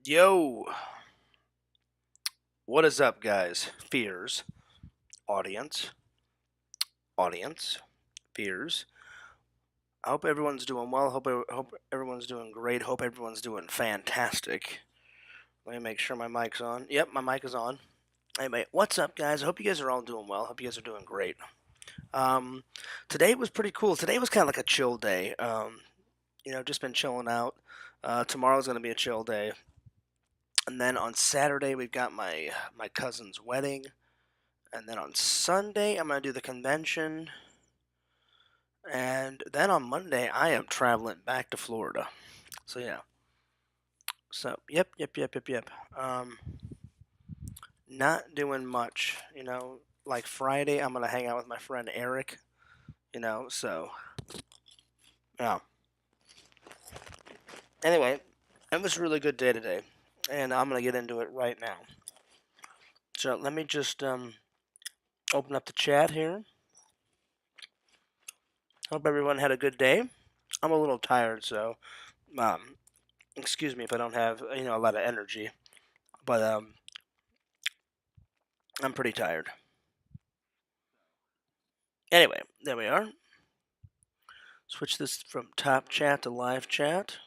Yo, what is up, guys? Fears, audience, audience, fears. I hope everyone's doing well. Hope everyone's doing great. Hope everyone's doing fantastic. Let me make sure my mic's on. Yep, my mic is on. Anyway, what's up, guys? I hope you guys are all doing well. Hope you guys are doing great. Um, Today was pretty cool. Today was kind of like a chill day. Just been chilling out. Tomorrow's gonna be a chill day, and then on Saturday we've got my cousin's wedding. And then on Sunday, I'm going to do the convention. And then on Monday, I am traveling back to Florida. So, yeah. So, yep. Not doing much. Like Friday, I'm going to hang out with my friend Eric. So, yeah. Anyway, it was a really good day today. And I'm going to get into it right now. So, let me just open up the chat here. Hope everyone had a good day. I'm a little tired, so um, excuse me if I don't have a lot of energy, but I'm pretty tired. Anyway, there we are. Switch this from top chat to live chat.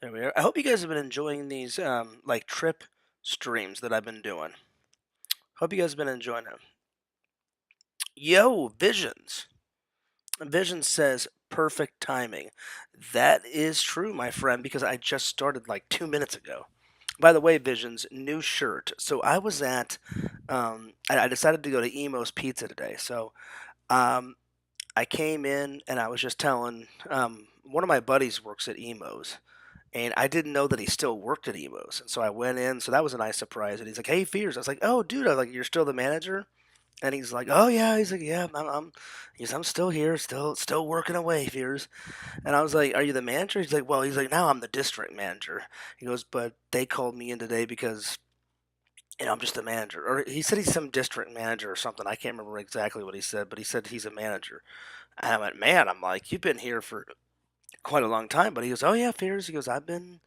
There we are. I hope you guys have been enjoying these like trip streams that I've been doing. Hope you guys have been enjoying them. Yo, Visions. Visions says perfect timing. That is true, my friend, because I just started like 2 minutes ago. By the way, Visions, new shirt. So I was at, I decided to go to Emo's Pizza today. So um, I came in and I was just telling one of my buddies works at Emo's, and I didn't know that he still worked at Emo's, and so I went in. So that was a nice surprise. And he's like, "Hey, Fears," I was like, "Oh, dude," I was like, "You're still the manager?" And he's like, "Oh yeah," he's like, "Yeah, I'm still here, still working away, Fears." And I was like, "Are you the manager?" He's like, "Well," he's like, "Now I'm the district manager." He goes, "But they called me in today because." I'm just a manager. Or he said he's some district manager or something. I can't remember exactly what he said, but he said he's a manager. And I went, man, I'm like, you've been here for quite a long time. But he goes, oh yeah, Fears. I've been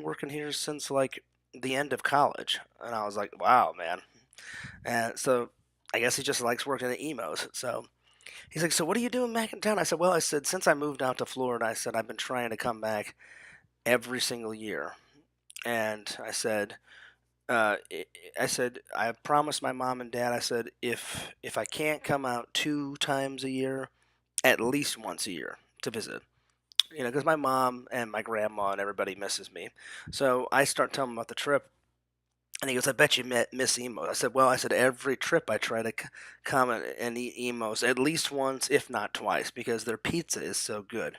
working here since like the end of college. And I was like, wow, man. And so I guess he just likes working at emos. So he's like, so what are you doing back in town? I said, well, I said, since I moved out to Florida, I said, I've been trying to come back every single year. And uh, I said, I promised my mom and dad, I said, if I can't come out 2 times a year, at least once a year to visit. Because my mom and my grandma and everybody misses me. So I start telling him about the trip, and he goes, "I bet you miss emos." I said, "Well, I said every trip I try to come and eat emos at least once, if not twice, because their pizza is so good."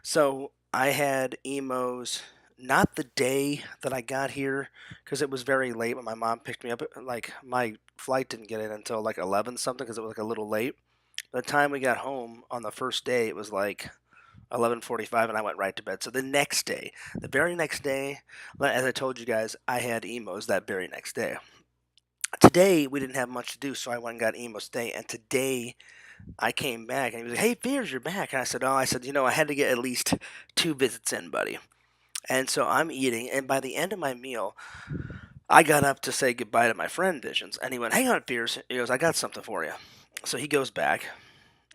So I had emos. Not the day that I got here, because it was very late when my mom picked me up. Like my flight didn't get in until like 11 something, because it was like a little late. By the time we got home on the first day, it was like 11:45, and I went right to bed. So the next day, the very next day, as I told you guys, I had emos that very next day. Today we didn't have much to do, so I went and got emos today. And today I came back, and he was like, "Hey, Fears, you're back." And I said, "Oh, I said, I had to get at least 2 visits in, buddy." And so I'm eating, and by the end of my meal, I got up to say goodbye to my friend Visions, and he went, "Hang on, Fears." He goes, "I got something for you." So he goes back,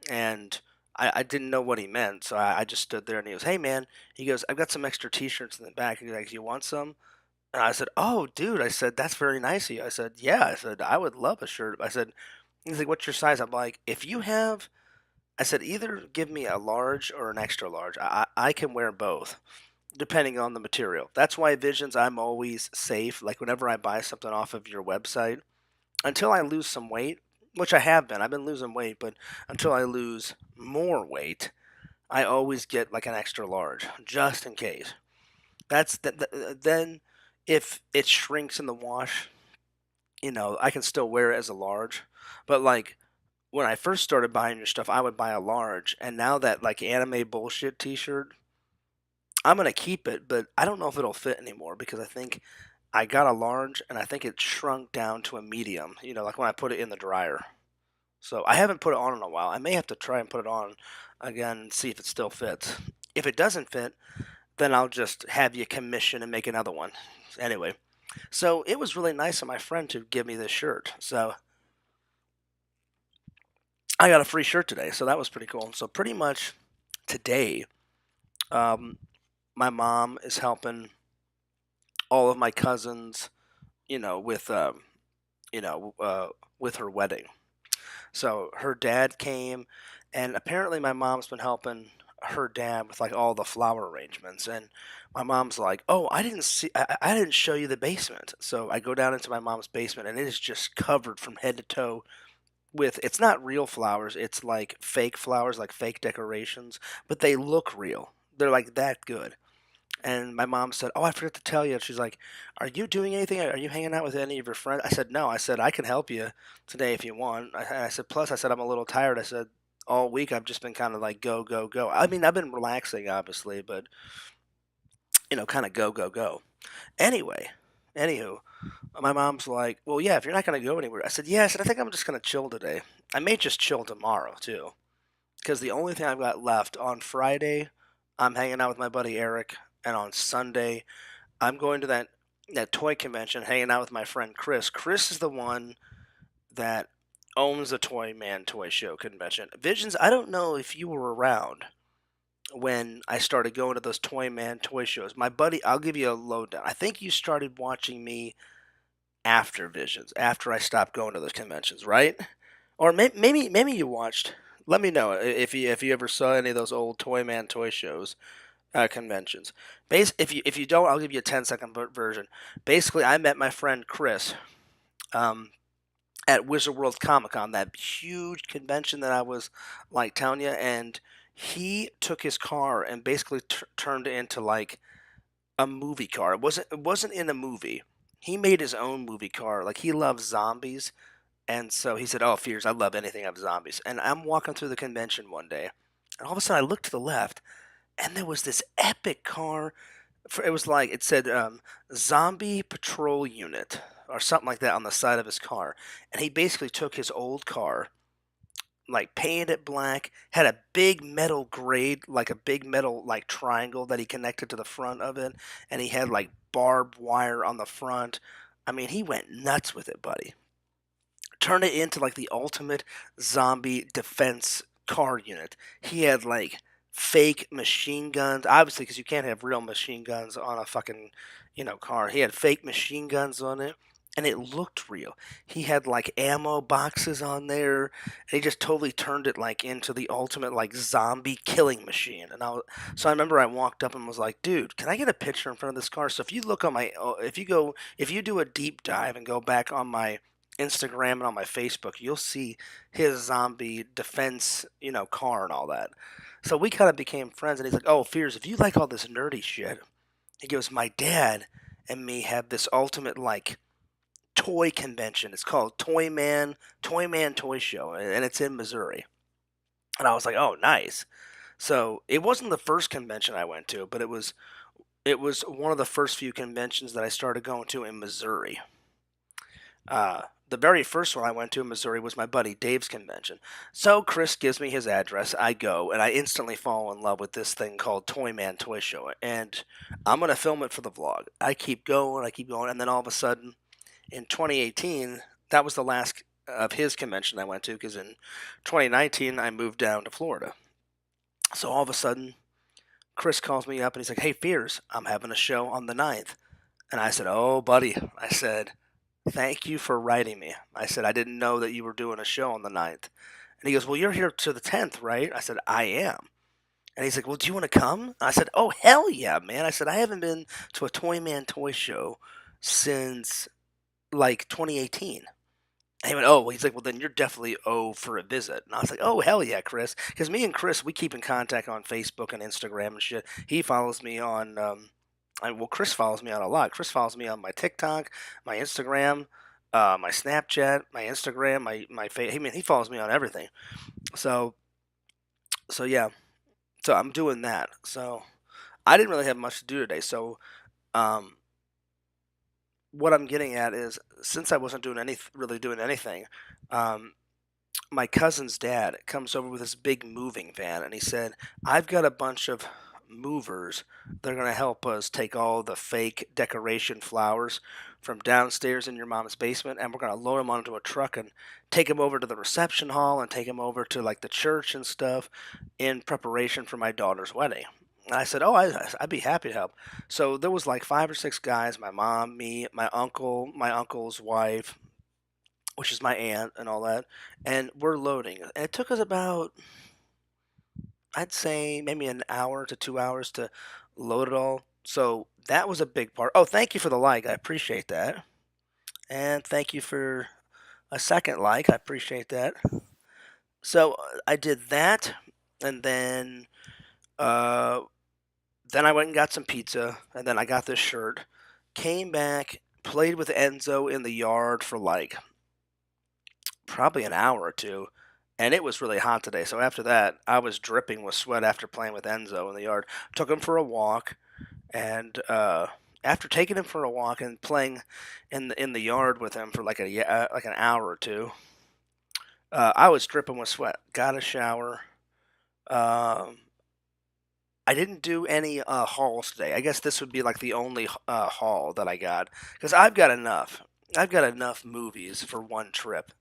and I didn't know what he meant, so I just stood there, and he goes, "Hey, man," he goes, "I've got some extra T-shirts in the back." He's like, "You want some?" And I said, "Oh, dude," I said, "that's very nice of you." I said, "Yeah," I said, "I would love a shirt." I said, he's like, "What's your size?" I'm like, "If you have," I said, "either give me a large or an extra large. I can wear both, depending on the material." That's why Visions, I'm always safe. Like whenever I buy something off of your website, until I lose some weight, which I have been. I've been losing weight, but until I lose more weight, I always get like an extra large, just in case. Then if it shrinks in the wash, I can still wear it as a large. But like when I first started buying your stuff, I would buy a large, and now that like anime bullshit T-shirt, I'm gonna keep it, but I don't know if it'll fit anymore because I think I got a large and I think it shrunk down to a medium. Like when I put it in the dryer. So I haven't put it on in a while. I may have to try and put it on again and see if it still fits. If it doesn't fit, then I'll just have you commission and make another one. Anyway, so it was really nice of my friend to give me this shirt. So I got a free shirt today, so that was pretty cool. So pretty much today, um, my mom is helping all of my cousins, you know, with you know, with her wedding. So her dad came, and apparently my mom's been helping her dad with like all the flower arrangements. And my mom's like, "Oh, I didn't show you the basement." So I go down into my mom's basement, and it is just covered from head to toe with. It's not real flowers; it's like fake flowers, like fake decorations, but they look real. They're like that good. And my mom said, "Oh, I forgot to tell you." She's like, "Are you doing anything? Are you hanging out with any of your friends?" I said, "No." I said, "I can help you today if you want." I said, "Plus," I said, "I'm a little tired." I said, "All week I've just been kind of like go, go, go." I mean, I've been relaxing, obviously, but kind of go, go, go. Anyway, anywho, my mom's like, "Well, yeah, if you're not going to go anywhere." I said, "Yeah." I said, "I think I'm just going to chill today. I may just chill tomorrow, too. Because the only thing I've got left on Friday, I'm hanging out with my buddy Eric. And on Sunday, I'm going to that toy convention, hanging out with my friend Chris. Chris is the one that owns the Toy Man Toy Show convention. Visions, I don't know if you were around when I started going to those Toy Man toy shows. My buddy, I'll give you a lowdown. I think you started watching me after Visions, after I stopped going to those conventions, right? Or maybe you watched. Let me know if you ever saw any of those old Toy Man toy shows conventions. If you don't, I'll give you a 10-second version. Basically, I met my friend Chris um, at Wizard World Comic Con, that huge convention that I was like telling you, and he took his car and basically turned it into like a movie car. It wasn't in a movie. He made his own movie car. Like he loves zombies, and so he said, "Oh, Fears, I love anything of zombies." And I'm walking through the convention one day, and all of a sudden I look to the left, and there was this epic car. It was like it said "Zombie Patrol Unit" or something like that on the side of his car, and he basically took his old car, like painted it black, had a big metal grade, like a big metal like triangle that he connected to the front of it, and he had like barbed wire on the front. I mean, he went nuts with it, buddy. Turn it into like the ultimate zombie defense car unit. He had like fake machine guns, obviously, because you can't have real machine guns on a fucking car. He had fake machine guns on it, and it looked real. He had like ammo boxes on there, and he just totally turned it like into the ultimate like zombie killing machine. So I remember I walked up and was like, "Dude, can I get a picture in front of this car?" So if you look on my, if you do a deep dive and go back on my Instagram and on my Facebook, you'll see his zombie defense, car and all that. So we kind of became friends, and he's like, "Oh, Fears, if you like all this nerdy shit," he goes, "My dad and me have this ultimate like toy convention. It's called Toy Man Toy Show, and it's in Missouri." And I was like, "Oh, nice." So it wasn't the first convention I went to, but it was one of the first few conventions that I started going to in Missouri. The very first one I went to in Missouri was my buddy Dave's convention. So Chris gives me his address. I go, and I instantly fall in love with this thing called Toy Man Toy Show. And I'm going to film it for the vlog. I keep going, and then all of a sudden, in 2018, that was the last of his convention I went to, because in 2019, I moved down to Florida. So all of a sudden, Chris calls me up, and he's like, "Hey, Fears, I'm having a show on the 9th." And I said, "Oh, buddy," I said, "thank you for writing me." I said, "I didn't know that you were doing a show on the 9th." And he goes, "Well, you're here to the 10th, right?" I said, "I am." And he's like, "Well, do you want to come?" I said, "Oh, hell yeah, man." I said, "I haven't been to a Toy Man toy show since like 2018." And he went, "Oh," well, he's like, "Well, then you're definitely for a visit." And I was like, "Oh, hell yeah, Chris." Because me and Chris, we keep in contact on Facebook and Instagram and shit. He follows me on, well, Chris follows me on a lot. Chris follows me on my TikTok, my Instagram, my Snapchat, my Instagram, my face. I mean, he follows me on everything. So, so yeah. So I'm doing that. So I didn't really have much to do today. So, um, what I'm getting at is, since I wasn't really doing anything, um, my cousin's dad comes over with this big moving van, and he said, "I've got a bunch of movers. They're going to help us take all the fake decoration flowers from downstairs in your mom's basement, and we're going to load them onto a truck and take them over to the reception hall and take them over to like the church and stuff in preparation for my daughter's wedding. And I said, "Oh, I'd be happy to help." So there was like 5 or 6 guys: my mom, me, my uncle, my uncle's wife, which is my aunt, and all that. And we're loading. And it took us about, I'd say, maybe an hour to 2 hours to load it all. So that was a big part. Oh, thank you for the like. I appreciate that. And thank you for a second like. I appreciate that. So I did that, and uh, then I went and got some pizza, and then I got this shirt. Came back, played with Enzo in the yard for like probably an hour or two, and it was really hot today. So after that, I was dripping with sweat after playing with Enzo in the yard. Took him for a walk, and after taking him for a walk and playing in the yard with him for like an hour or two, I was dripping with sweat. Got a shower. Um, I didn't do any hauls today. I guess this would be like the only haul that I got because I've got enough. I've got enough movies for one trip.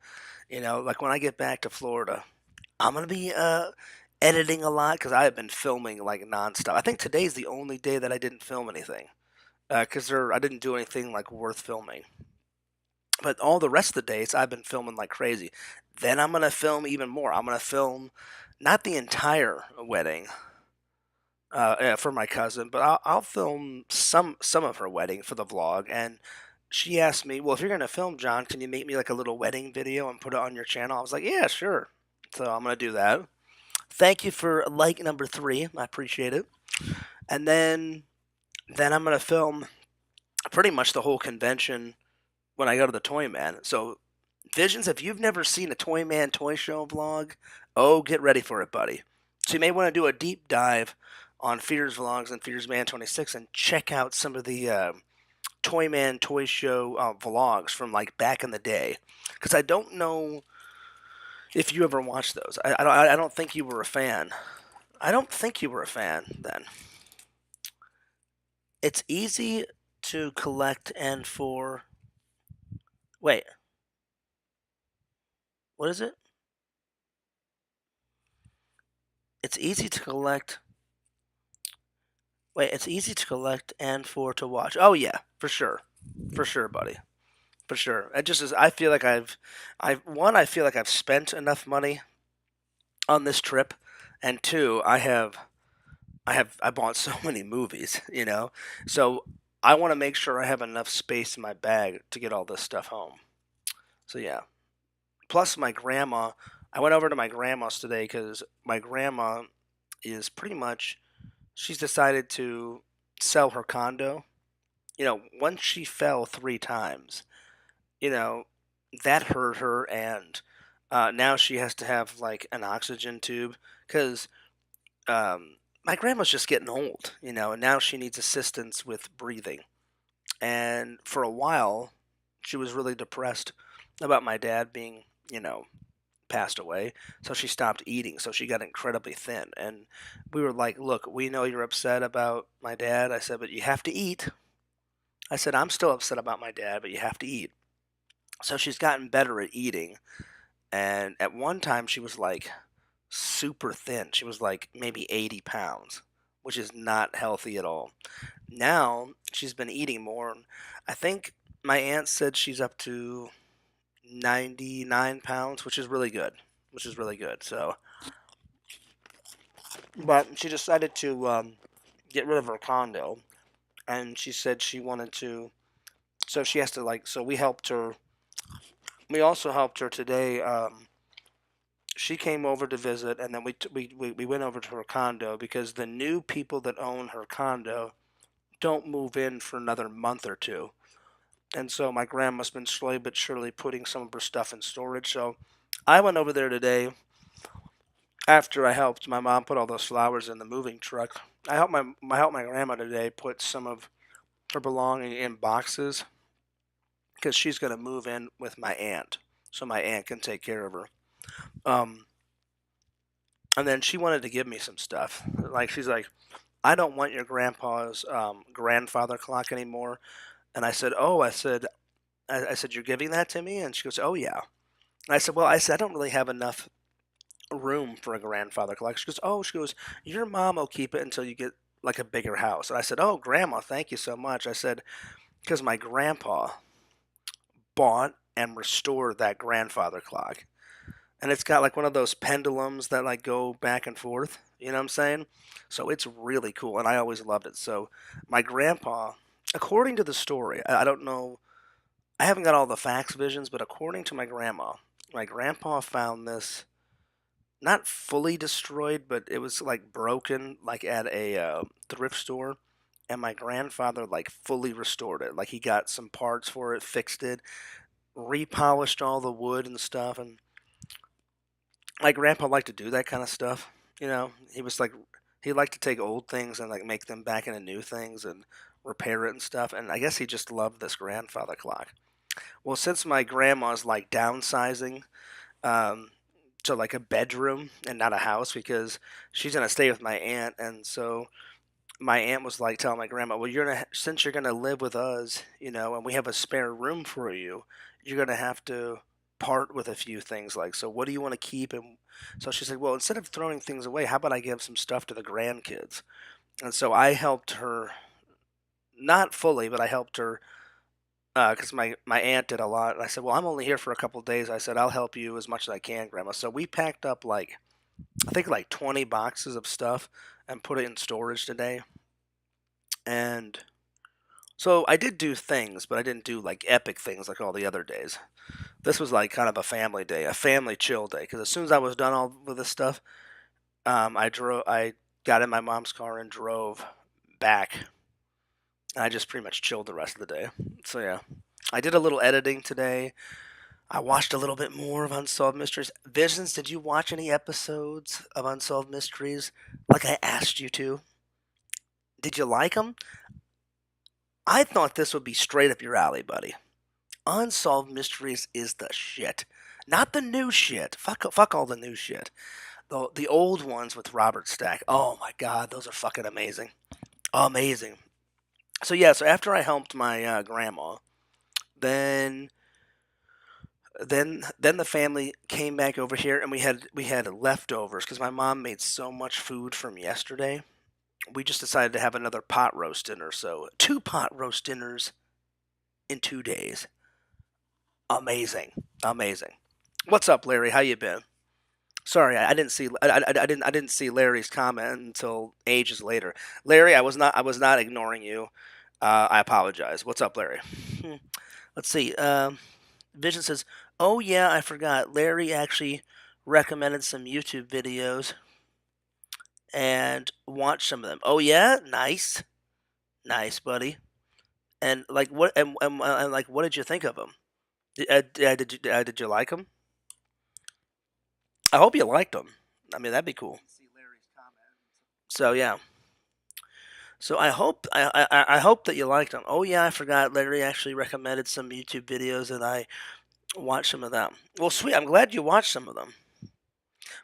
Like when I get back to Florida, I'm gonna be editing a lot because I have been filming like nonstop. I think today's the only day that I didn't film anything because I didn't do anything like worth filming. But all the rest of the days, I've been filming like crazy. Then I'm gonna film even more. I'm gonna film not the entire wedding for my cousin, but I'll film some of her wedding for the vlog. And she asked me, "Well, if you're gonna film, John, can you make me like a little wedding video and put it on your channel?" I was like, "Yeah, sure." So I'm gonna do that. Thank you for like number 3. I appreciate it. And then I'm gonna film pretty much the whole convention when I go to the Toy Man. So Visions, if you've never seen a Toy Man toy show vlog, oh, get ready for it, buddy. So you may want to do a deep dive on Fears Vlogs and Fears Man 26 and check out some of the Toy Man toy show vlogs from like back in the day. Because I don't know if you ever watched those. I don't think you were a fan. I don't think you were a fan then. It's easy to collect and for. Wait, what is it? It's easy to collect. Wait, it's easy to collect and for to watch. Oh yeah, for sure, buddy, for sure. It just is. I feel like I feel like I've spent enough money on this trip, and two, I bought so many movies, so I want to make sure I have enough space in my bag to get all this stuff home. So yeah. Plus, my grandma. I went over to my grandma's today because my grandma is pretty much. She's decided to sell her condo. Once she fell 3 times, you know, that hurt her, and now she has to have like an oxygen tube because my grandma's just getting old, and now she needs assistance with breathing. And for a while, she was really depressed about my dad being, passed away. So she stopped eating. So she got incredibly thin. And we were like, "Look, we know you're upset about my dad." I said, "But you have to eat." I said, "I'm still upset about my dad, but you have to eat." So she's gotten better at eating. And at one time, she was like super thin. She was like maybe 80 pounds, which is not healthy at all. Now she's been eating more. I think my aunt said she's up to 99 pounds, which is really good. Which is really good. So, but she decided to get rid of her condo, and she said she wanted to. So she has to like. So we helped her. We also helped her today. She came over to visit, and then we went over to her condo because the new people that own her condo don't move in for another month or two. And so my grandma's been slowly but surely putting some of her stuff in storage. So I went over there today after I helped my mom put all those flowers in the moving truck. I helped my grandma today put some of her belongings in boxes because she's going to move in with my aunt, so my aunt can take care of her. Um, and then she wanted to give me some stuff. Like she's like, I don't want your grandpa's grandfather clock anymore. And I said, oh, I said, you're giving that to me? And she goes, oh, yeah. And I said, well, I said, I don't really have enough room for a grandfather clock. She goes, oh, she goes, your mom will keep it until you get like a bigger house. And I said, oh, grandma, thank you so much. I said, because my grandpa bought and restored that grandfather clock. And it's got like one of those pendulums that like go back and forth. You know what I'm saying? So it's really cool, and I always loved it. So my grandpa, according to the story, I don't know, I haven't got all the facts, visions, but according to my grandpa found this not fully destroyed, but it was like broken, like at a thrift store. And my grandfather like fully restored it. Like he got some parts for it, fixed it, repolished all the wood and stuff, and my grandpa liked to do that kind of stuff. You know, he was like he liked to take old things and like make them back into new things and repair it and stuff. And I guess he just loved this grandfather clock. Well, since my grandma's like downsizing um, to like a bedroom and not a house because she's gonna stay with my aunt, and so my aunt was like telling my grandma, "Well, you're gonna since you're gonna live with us, you know, and we have a spare room for you, you're gonna have to part with a few things. Like, so what do you want to keep?" And so she's like, "Well, instead of throwing things away, how about I give some stuff to the grandkids?" And so I helped her, not fully, but I helped her because my aunt did a lot. And I said, "Well, I'm only here for a couple days." I said, "I'll help you as much as I can, Grandma." So we packed up like I think like 20 boxes of stuff and put it in storage today. And so I did do things, but I didn't do like epic things like all the other days. This was like kind of a family day, a family chill day. Because as soon as I was done all with this stuff, I got in my mom's car and drove back. And I just pretty much chilled the rest of the day. So yeah, I did a little editing today. I watched a little bit more of Unsolved Mysteries. Visions, did you watch any episodes of Unsolved Mysteries? Like I asked you to. Did you like them? I thought this would be straight up your alley, buddy. Unsolved Mysteries is the shit. Not the new shit. Fuck all the new shit. The old ones with Robert Stack. Oh my god, those are fucking amazing. Amazing. So yeah, so after I helped my grandma, then then the family came back over here and we had leftovers because my mom made so much food from yesterday. We just decided to have another pot roast dinner. So two pot roast dinners in 2 days. Amazing, amazing. What's up, Larry? How you been? Sorry, I didn't see I didn't see Larry's comment until ages later. Larry, I was not ignoring you. I apologize. What's up, Larry? Hmm. Let's see. Vision says, "Oh yeah, I forgot. Larry actually recommended some YouTube videos and watched some of them. Oh yeah, nice, nice, buddy. And like and like what did you think of them? Did you like them? I hope you liked them. I mean, that'd be cool. So yeah." So I hope that you liked them. Oh yeah, I forgot. Larry actually recommended some YouTube videos, and I watched some of them. Well, sweet. I'm glad you watched some of them.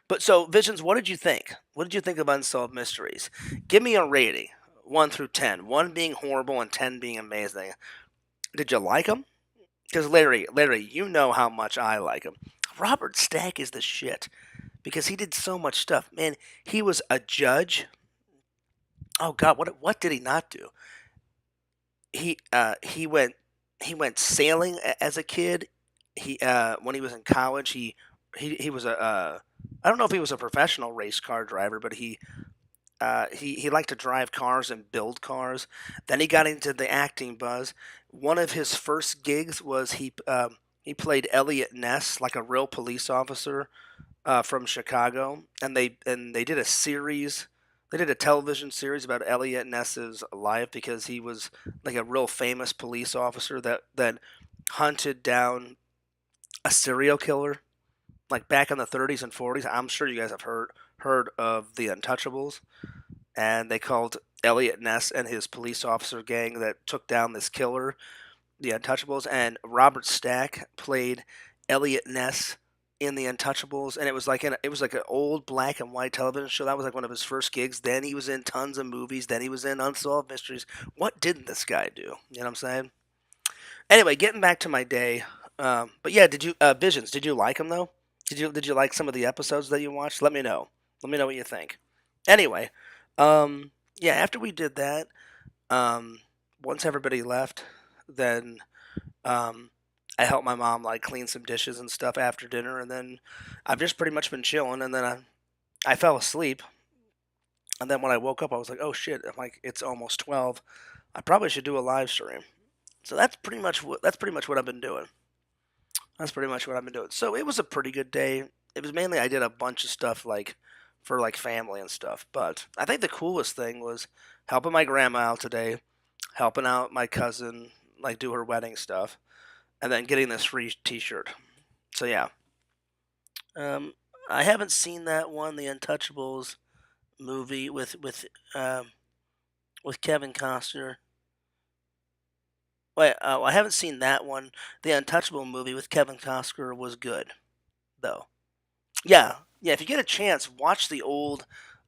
But so Visions, what did you think? What did you think of Unsolved Mysteries? Give me a rating, 1 through 10. One being horrible and 10 being amazing. Did you like them? Because Larry, you know how much I like him. Robert Stack is the shit because he did so much stuff. Man, he was a judge. Oh God, what did he not do? He went sailing as a kid. He when he was in college, he was a I don't know if he was a professional race car driver, but he liked to drive cars and build cars. Then he got into the acting buzz. One of his first gigs was he played Elliot Ness, like a real police officer from Chicago, and they did a series. They did a television series about Elliot Ness's life because he was like a real famous police officer that hunted down a serial killer like back in the 30s and 40s. I'm sure you guys have heard of the Untouchables, and they called Elliot Ness and his police officer gang that took down this killer the Untouchables, and Robert Stack played Elliot Ness in The Untouchables, and it was like an old black and white television show. That was like one of his first gigs. Then he was in tons of movies. Then he was in Unsolved Mysteries. What didn't this guy do? You know what I'm saying? Anyway, getting back to my day. But yeah, did you Visions? Did you like them though? Did you like some of the episodes that you watched? Let me know. Let me know what you think. Anyway, yeah, after we did that, um, once everybody left, then um, I helped my mom like clean some dishes and stuff after dinner, and then I've just pretty much been chilling. And then I fell asleep, and then when I woke up, I was like, oh shit! I'm like, it's almost 12. I probably should do a live stream. So that's pretty much what I've been doing. That's pretty much what I've been doing. So it was a pretty good day. It was mainly I did a bunch of stuff like for like family and stuff. But I think the coolest thing was helping my grandma out today, helping out my cousin like do her wedding stuff, and then getting this free T-shirt. So yeah, um, I haven't seen that one, the Untouchables movie with Kevin Costner. Wait, I haven't seen that one. The Untouchable movie with Kevin Costner was good, though. Yeah, yeah. If you get a chance, watch the old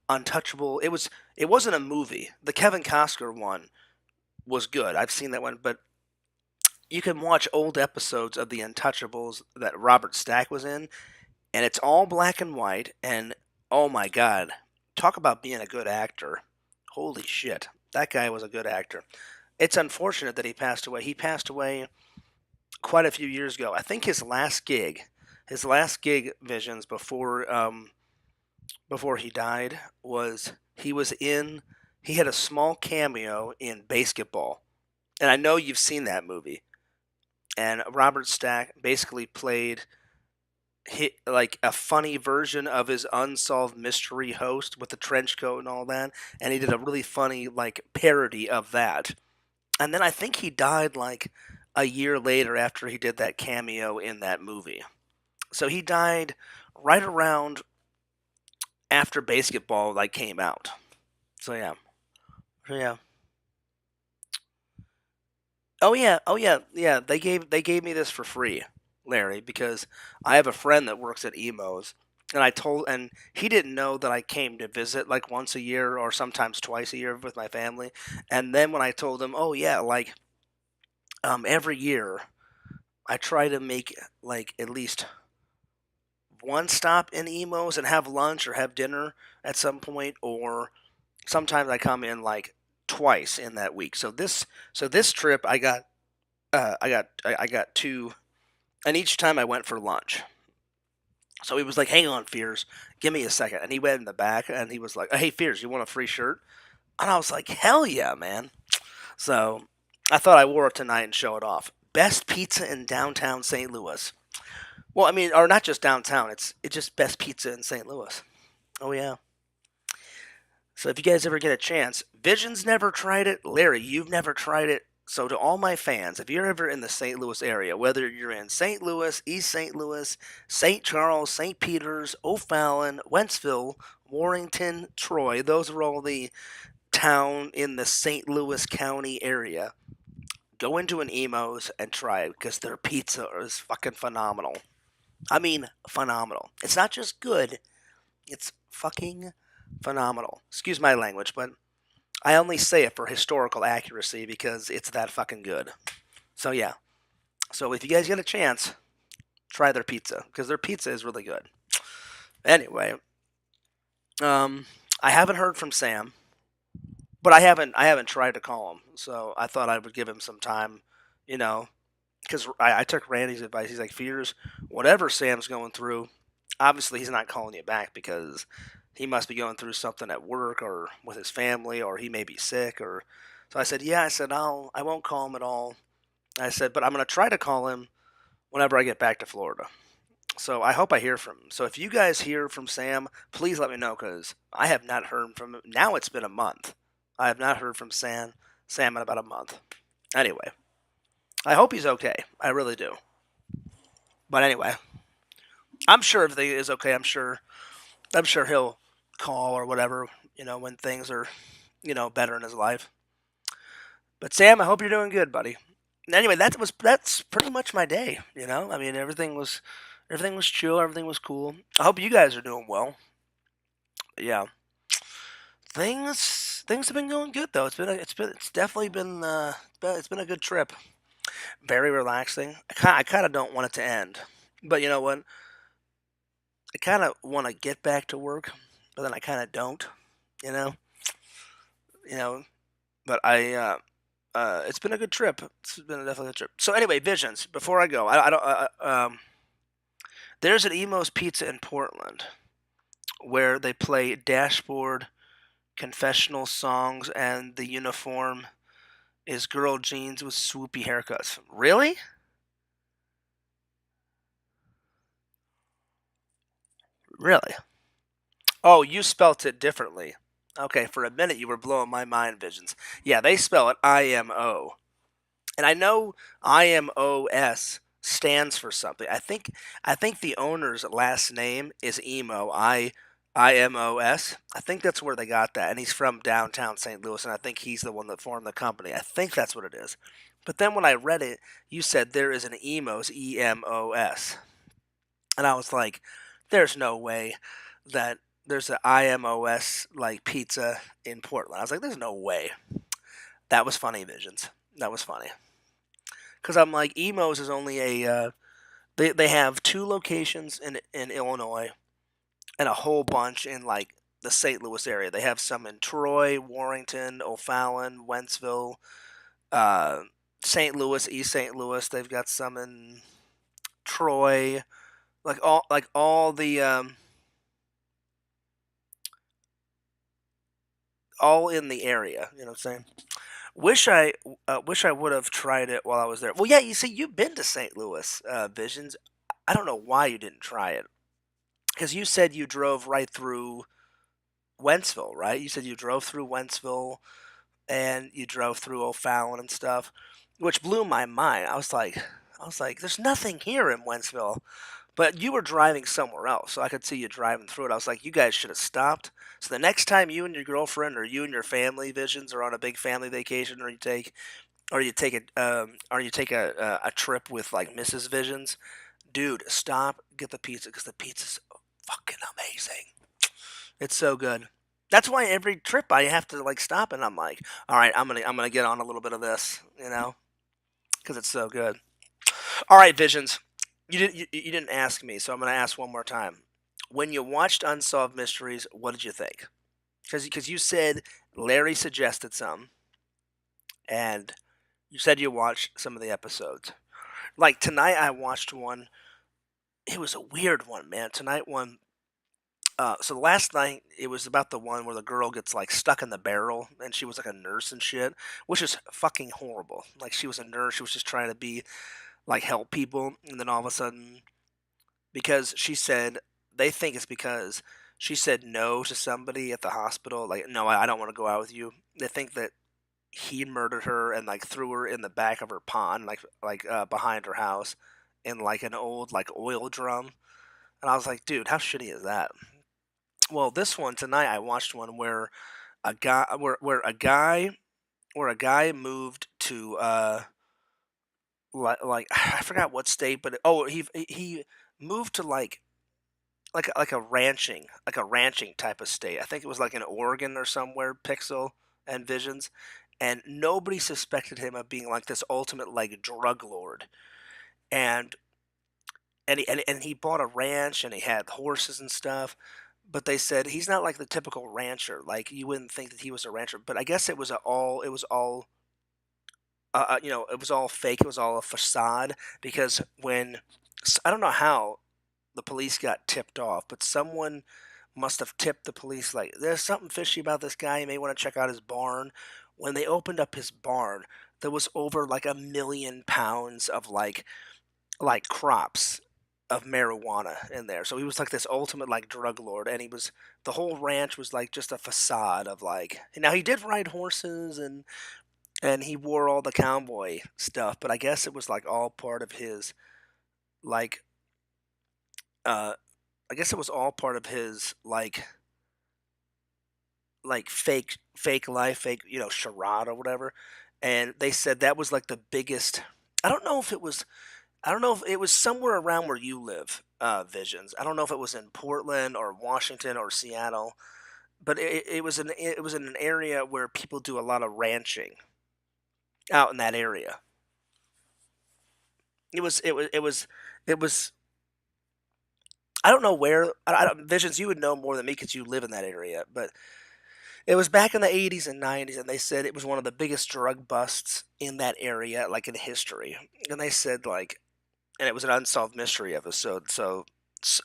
Untouchable. It wasn't a movie. The Kevin Costner one was good. I've seen that one, but you can watch old episodes of the Untouchables that Robert Stack was in, and it's all black and white. And oh my god, talk about being a good actor! Holy shit, that guy was a good actor. It's unfortunate that he passed away. He passed away quite a few years ago. I think his last gig, Visions, before he died, was he had a small cameo in Basketball, and I know you've seen that movie. And Robert Stack basically played like a funny version of his unsolved mystery host with the trench coat and all that, and he did a really funny like parody of that. And then I think he died like a year later after he did that cameo in that movie. So he died right around after Basketball like came out. So yeah. So yeah. Oh yeah, yeah. They gave me this for free, Larry, because I have a friend that works at Emos, and he didn't know that I came to visit like once a year or sometimes twice a year with my family. And then when I told him, oh yeah, like every year I try to make like at least one stop in Emos and have lunch or have dinner at some point, or sometimes I come in like twice in that week. So this trip I got two, and each time I went for lunch. So he was like, "Hang on, Fears, give me a second," and he went in the back and he was like, "Hey, Fears, you want a free shirt?" And I was like, "Hell yeah, man!" So I thought I wore it tonight and show it off. Best pizza in downtown St. Louis. Well, I mean, or not just downtown. It's just best pizza in St. Louis. Oh yeah. So if you guys ever get a chance, Vision's never tried it. Larry, you've never tried it. So to all my fans, if you're ever in the St. Louis area, whether you're in St. Louis, East St. Louis, St. Charles, St. Peters, O'Fallon, Wentzville, Warrington, Troy, those are all the town in the St. Louis County area. Go into an Emos and try it because their pizza is fucking phenomenal. I mean, phenomenal. It's not just good, it's fucking phenomenal. Excuse my language, but I only say it for historical accuracy because it's that fucking good. So yeah. So if you guys get a chance, try their pizza because their pizza is really good. Anyway, um, I haven't heard from Sam, but I haven't tried to call him. So I thought I would give him some time, you know, because I took Randy's advice. He's like, Fears, whatever Sam's going through, obviously he's not calling you back because he must be going through something at work or with his family, or he may be sick. Or so I said, yeah. I said, I won't call him at all. I said, but I'm gonna try to call him whenever I get back to Florida. So I hope I hear from him. So if you guys hear from Sam, please let me know because I have not heard from him. Now it's been a month. I have not heard from Sam in about a month. Anyway, I hope he's okay. I really do. But anyway, I'm sure everything is okay. I'm sure he'll call or whatever, when things are, better in his life. But Sam, I hope you're doing good, buddy. Anyway, that's pretty much my day. I mean, Everything was chill. Everything was cool. I hope you guys are doing well. But yeah, things have been going good though. It's definitely it's been a good trip. Very relaxing. I kind of don't want it to end, but you know what? I kind of want to get back to work, but then I kind of don't. You know, you know. But it's been a good trip. It's been a definitely good trip. So anyway, visions. Before I go, I don't. There's an Emo's Pizza in Portland where they play dashboard confessional songs, and the uniform is girl jeans with swoopy haircuts. Really? Really? Oh, you spelt it differently. Okay, for a minute you were blowing my mind, Visions. Yeah, they spell it IMO. And I know IMOS stands for something. I think the owner's last name is Emo. IMOS. I think that's where they got that. And he's from downtown St. Louis, and I think he's the one that formed the company. I think that's what it is. But then when I read it, you said there is an Emos, EMOS. And I was like, there's no way that there's an IMOS like pizza in Portland. I was like, there's no way. That was funny, Visions. That was funny. Because I'm like, Emos is only they have two locations in Illinois and a whole bunch in like the St. Louis area. They have some in Troy, Warrington, O'Fallon, Wentzville, uh, St. Louis, East St. Louis. They've got some in Troy, all in the area. You know what I'm saying? Wish I would have tried it while I was there. Well, yeah, you see, you've been to St. Louis, Visions. I don't know why you didn't try it because you said you drove right through Wentzville, right? You said you drove through Wentzville and you drove through O'Fallon and stuff, which blew my mind. I was like, there's nothing here in Wentzville, but you were driving somewhere else, so I could see you driving through it. I was like, you guys should have stopped. So the next time you and your girlfriend or you and your family Visions are on a big family vacation, or you take a trip with like Mrs. Visions, dude, stop, get the pizza because the pizza's fucking amazing. It's so good. That's why every trip I have to like stop and I'm like, all right, I'm gonna get on a little bit of this, because it's so good. All right, Visions, you didn't ask me, so I'm gonna ask one more time. When you watched Unsolved Mysteries, what did you think? Because you said Larry suggested some, and you said you watched some of the episodes. Like tonight, I watched one. It was a weird one, man. Tonight one. So last night it was about the one where the girl gets like stuck in the barrel, and she was like a nurse and shit, which is fucking horrible. Like she was a nurse, she was just trying to be like help people, and then all of a sudden, because she said they think it's because she said no to somebody at the hospital, like no, I don't want to go out with you. They think that he murdered her and like threw her in the back of her pond, like behind her house, in like an old like oil drum. And I was like, dude, how shitty is that? Well, this one tonight, I watched one where a guy, where a guy moved to like I forgot what state, but he moved to like a ranching type of state. I think it was like in Oregon or somewhere. Pixel and Visions, and nobody suspected him of being like this ultimate like drug lord. And and he bought a ranch and he had horses and stuff. But they said he's not like the typical rancher. Like you wouldn't think that he was a rancher. But I guess it was all fake. It was all a facade because I don't know how the police got tipped off, but someone must have tipped the police like there's something fishy about this guy. You may want to check out his barn. When they opened up his barn, there was over like 1 million pounds of like crops of marijuana in there. So he was like this ultimate like drug lord, and the whole ranch was like just a facade of like. Now he did ride horses and he wore all the cowboy stuff, but I guess it was like all part of his like uh I guess it was all part of his like fake life, fake charade or whatever. And they said that was like the biggest. I don't know if it was. I don't know if it was somewhere around where you live, Visions. I don't know if it was in Portland or Washington or Seattle, but it was in an area where people do a lot of ranching out in that area. It was. I don't know where. Visions, you would know more than me because you live in that area. But it was back in the 80s and 90s, and they said it was one of the biggest drug busts in that area, like in history. And they said like, and it was an unsolved mystery episode. So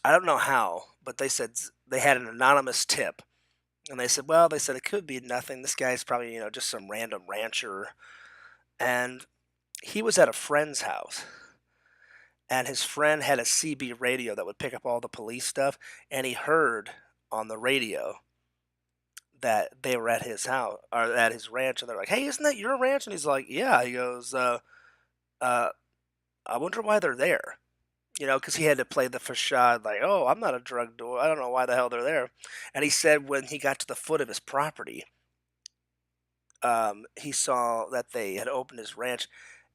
I don't know how, but they said they had an anonymous tip, and they said, well, they said it could be nothing. This guy's probably just some random rancher, and he was at a friend's house, and his friend had a CB radio that would pick up all the police stuff, and he heard on the radio that they were at his house or at his ranch, and they're like, "Hey, isn't that your ranch?" And he's like, "Yeah." He goes, uh, "I wonder why they're there." Because he had to play the facade, like, "Oh, I'm not a drug dealer. I don't know why the hell they're there." And he said when he got to the foot of his property, he saw that they had opened his ranch,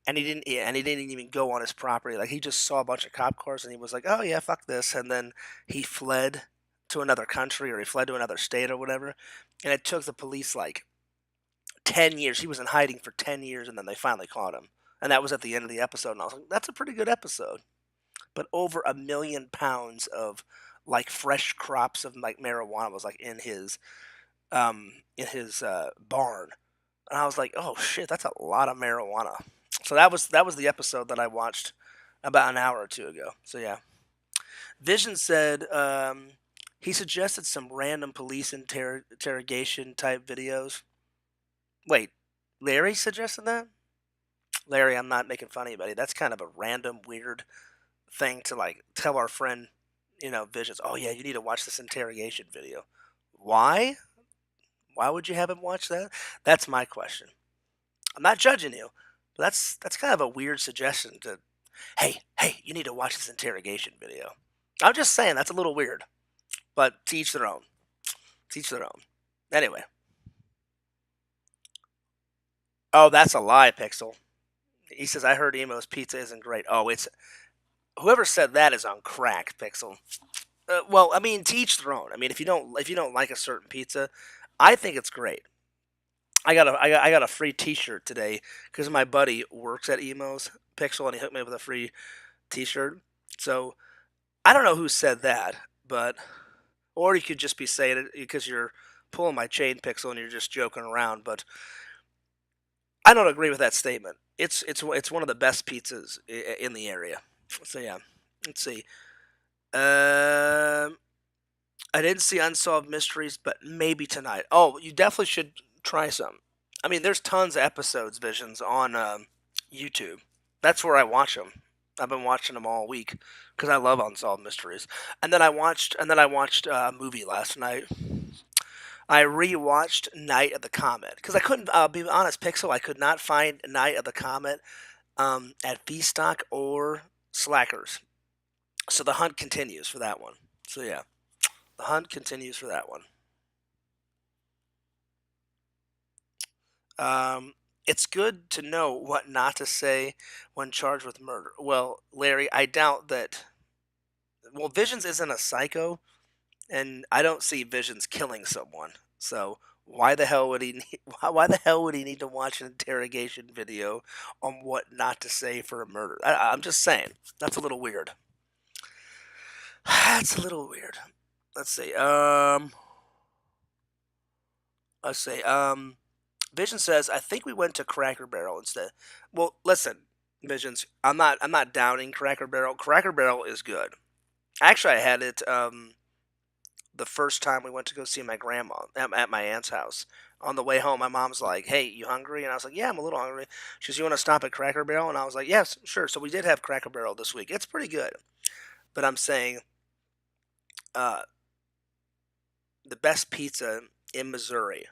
and he didn't even go on his property. Like he just saw a bunch of cop cars, and he was like, "Oh yeah, fuck this," and then he fled to another country, or he fled to another state or whatever. And it took the police like 10 years. He was in hiding for 10 years, and then they finally caught him. And that was at the end of the episode. And I was like, that's a pretty good episode. But over 1 million pounds of like fresh crops of like marijuana was like in his barn. And I was like, oh shit, that's a lot of marijuana. So that was the episode that I watched about an hour or two ago. So yeah. Vision said he suggested some random police interrogation type videos. Wait, Larry suggested that? Larry, I'm not making fun of you, buddy. That's kind of a random, weird thing to like tell our friend, Visions. Oh yeah, you need to watch this interrogation video. Why? Why would you have him watch that? That's my question. I'm not judging you, but that's kind of a weird suggestion to. Hey, you need to watch this interrogation video. I'm just saying that's a little weird, but to each their own. To each their own. Anyway. Oh, that's a lie, Pixel. He says I heard Emo's pizza isn't great. Oh, it's whoever said that is on crack, Pixel. Well, I mean, to each their own. I mean, if you don't like a certain pizza, I think it's great. I got a free T-shirt today because my buddy works at Emo's Pixel, and he hooked me up with a free T-shirt. So I don't know who said that, but or you could just be saying it because you're pulling my chain, Pixel, and you're just joking around. But I don't agree with that statement. It's one of the best pizzas in the area. So yeah, let's see. Um, I didn't see Unsolved Mysteries, but maybe tonight. Oh, you definitely should try some. I mean, there's tons of episodes, Visions, on YouTube. That's where I watch them. I've been watching them all week because I love Unsolved Mysteries. And then I watched a movie last night. I rewatched Night of the Comet because I couldn't. I'll be honest, Pixel. I could not find Night of the Comet at Stock or Slackers. So the hunt continues for that one. So yeah, the hunt continues for that one. Um, it's good to know what not to say when charged with murder. Well, Larry, I doubt that. Well, Visions isn't a psycho, and I don't see Visions killing someone. So why the hell would he? Why the hell would he need to watch an interrogation video on what not to say for a murder? I'm just saying that's a little weird. That's a little weird. Let's see. Let's see. Vision says, "I think we went to Cracker Barrel instead." Well, listen, Visions. I'm not downing Cracker Barrel. Cracker Barrel is good. Actually, I had it the first time we went to go see my grandma at my aunt's house. On the way home, my mom's like, "Hey, you hungry?" And I was like, "Yeah, I'm a little hungry." She says, "You want to stop at Cracker Barrel?" And I was like, "Yes, sure." So we did have Cracker Barrel this week. It's pretty good, but I'm saying uh, the best pizza in Missouri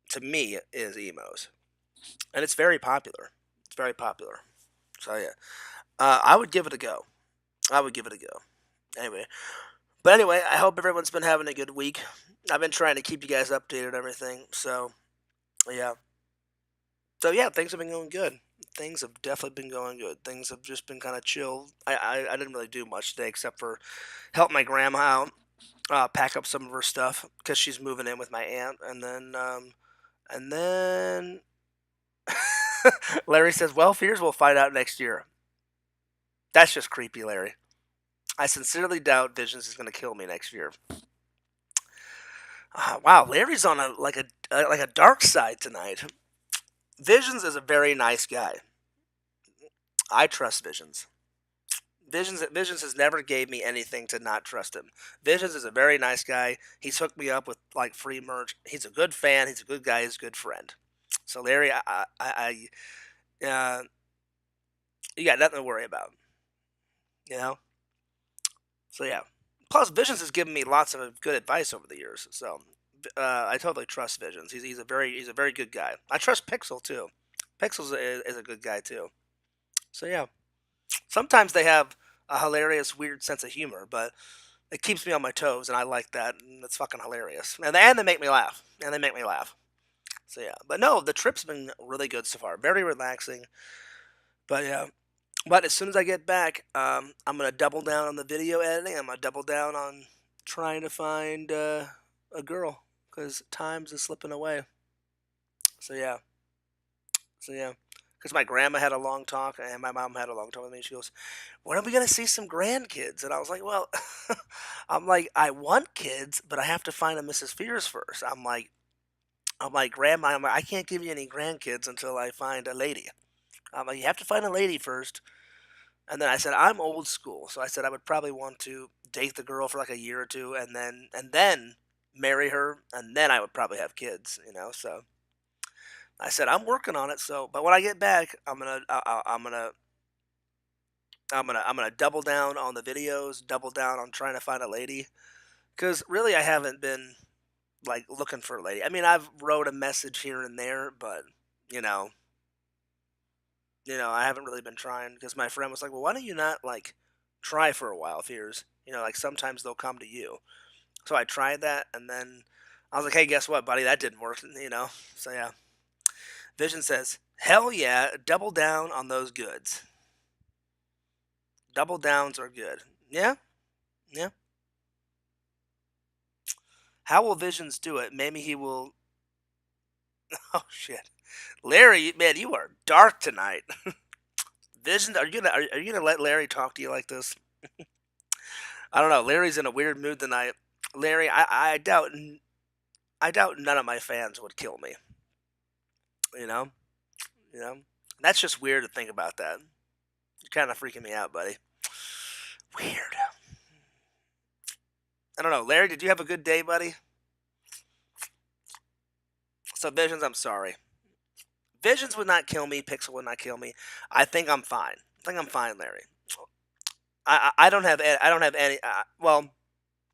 to me is Emo's, and it's very popular. It's very popular. So yeah, I would give it a go. I would give it a go. Anyway, but anyway, I hope everyone's been having a good week. I've been trying to keep you guys updated and everything. So yeah, things have been going good. Things have definitely been going good. Things have just been kind of chill. I didn't really do much today except for help my grandma out, pack up some of her stuff because she's moving in with my aunt, and then Larry says, "Well, fears we'll find out next year." That's just creepy, Larry. I sincerely doubt Visions is going to kill me next year. Wow, Larry's on a dark side tonight. Visions is a very nice guy. I trust Visions. Visions has never gave me anything to not trust him. Visions is a very nice guy. He's hooked me up with like free merch. He's a good fan. He's a good guy. He's a good friend. So Larry, you got nothing to worry about. You know. So yeah. Plus, Visions has given me lots of good advice over the years. So I totally trust Visions. He's a very good guy. I trust Pixel too. Pixel is a good guy too. So yeah. Sometimes they have a hilarious, weird sense of humor, but it keeps me on my toes, and I like that. And it's fucking hilarious, and they make me laugh, and they make me laugh. So yeah, but no, the trip's been really good so far, very relaxing. But yeah, but as soon as I get back, I'm gonna double down on the video editing. I'm gonna double down on trying to find a girl because times is slipping away. So yeah, so yeah. Because my grandma had a long talk and my mom had a long talk with me. She goes, "When are we gonna see some grandkids?" And I was like, "Well, I'm like, I want kids, but I have to find a Mrs. Fears first." I'm like, Grandma, I can't give you any grandkids until I find a lady. I'm like, you have to find a lady first. And then I said, I'm old school, so I said I would probably want to date the girl for like a year or two, and then marry her, and then I would probably have kids. So I said I'm working on it. So, but when I get back, I'm gonna double down on the videos, double down on trying to find a lady, because really I haven't been like looking for a lady. I mean, I've wrote a message here and there, but you know, I haven't really been trying because my friend was like, "Well, why don't you not like try for a while, Fears? Like sometimes they'll come to you." So I tried that, and then I was like, "Hey, guess what, buddy? That didn't work." So yeah, Vision says, "Hell yeah, double down on those goods. Double downs are good." Yeah, yeah. How will Visions do it? Maybe he will. Oh shit, Larry, man, you are dark tonight. Vision, are you gonna let Larry talk to you like this? I don't know. Larry's in a weird mood tonight. Larry, I doubt none of my fans would kill me. You know, you know. That's just weird to think about that. You're kind of freaking me out, buddy. Weird. I don't know, Larry. Did you have a good day, buddy? So Visions, I'm sorry. Visions would not kill me. Pixel would not kill me. I think I'm fine. I think I'm fine, Larry. I don't have I don't have any. Well,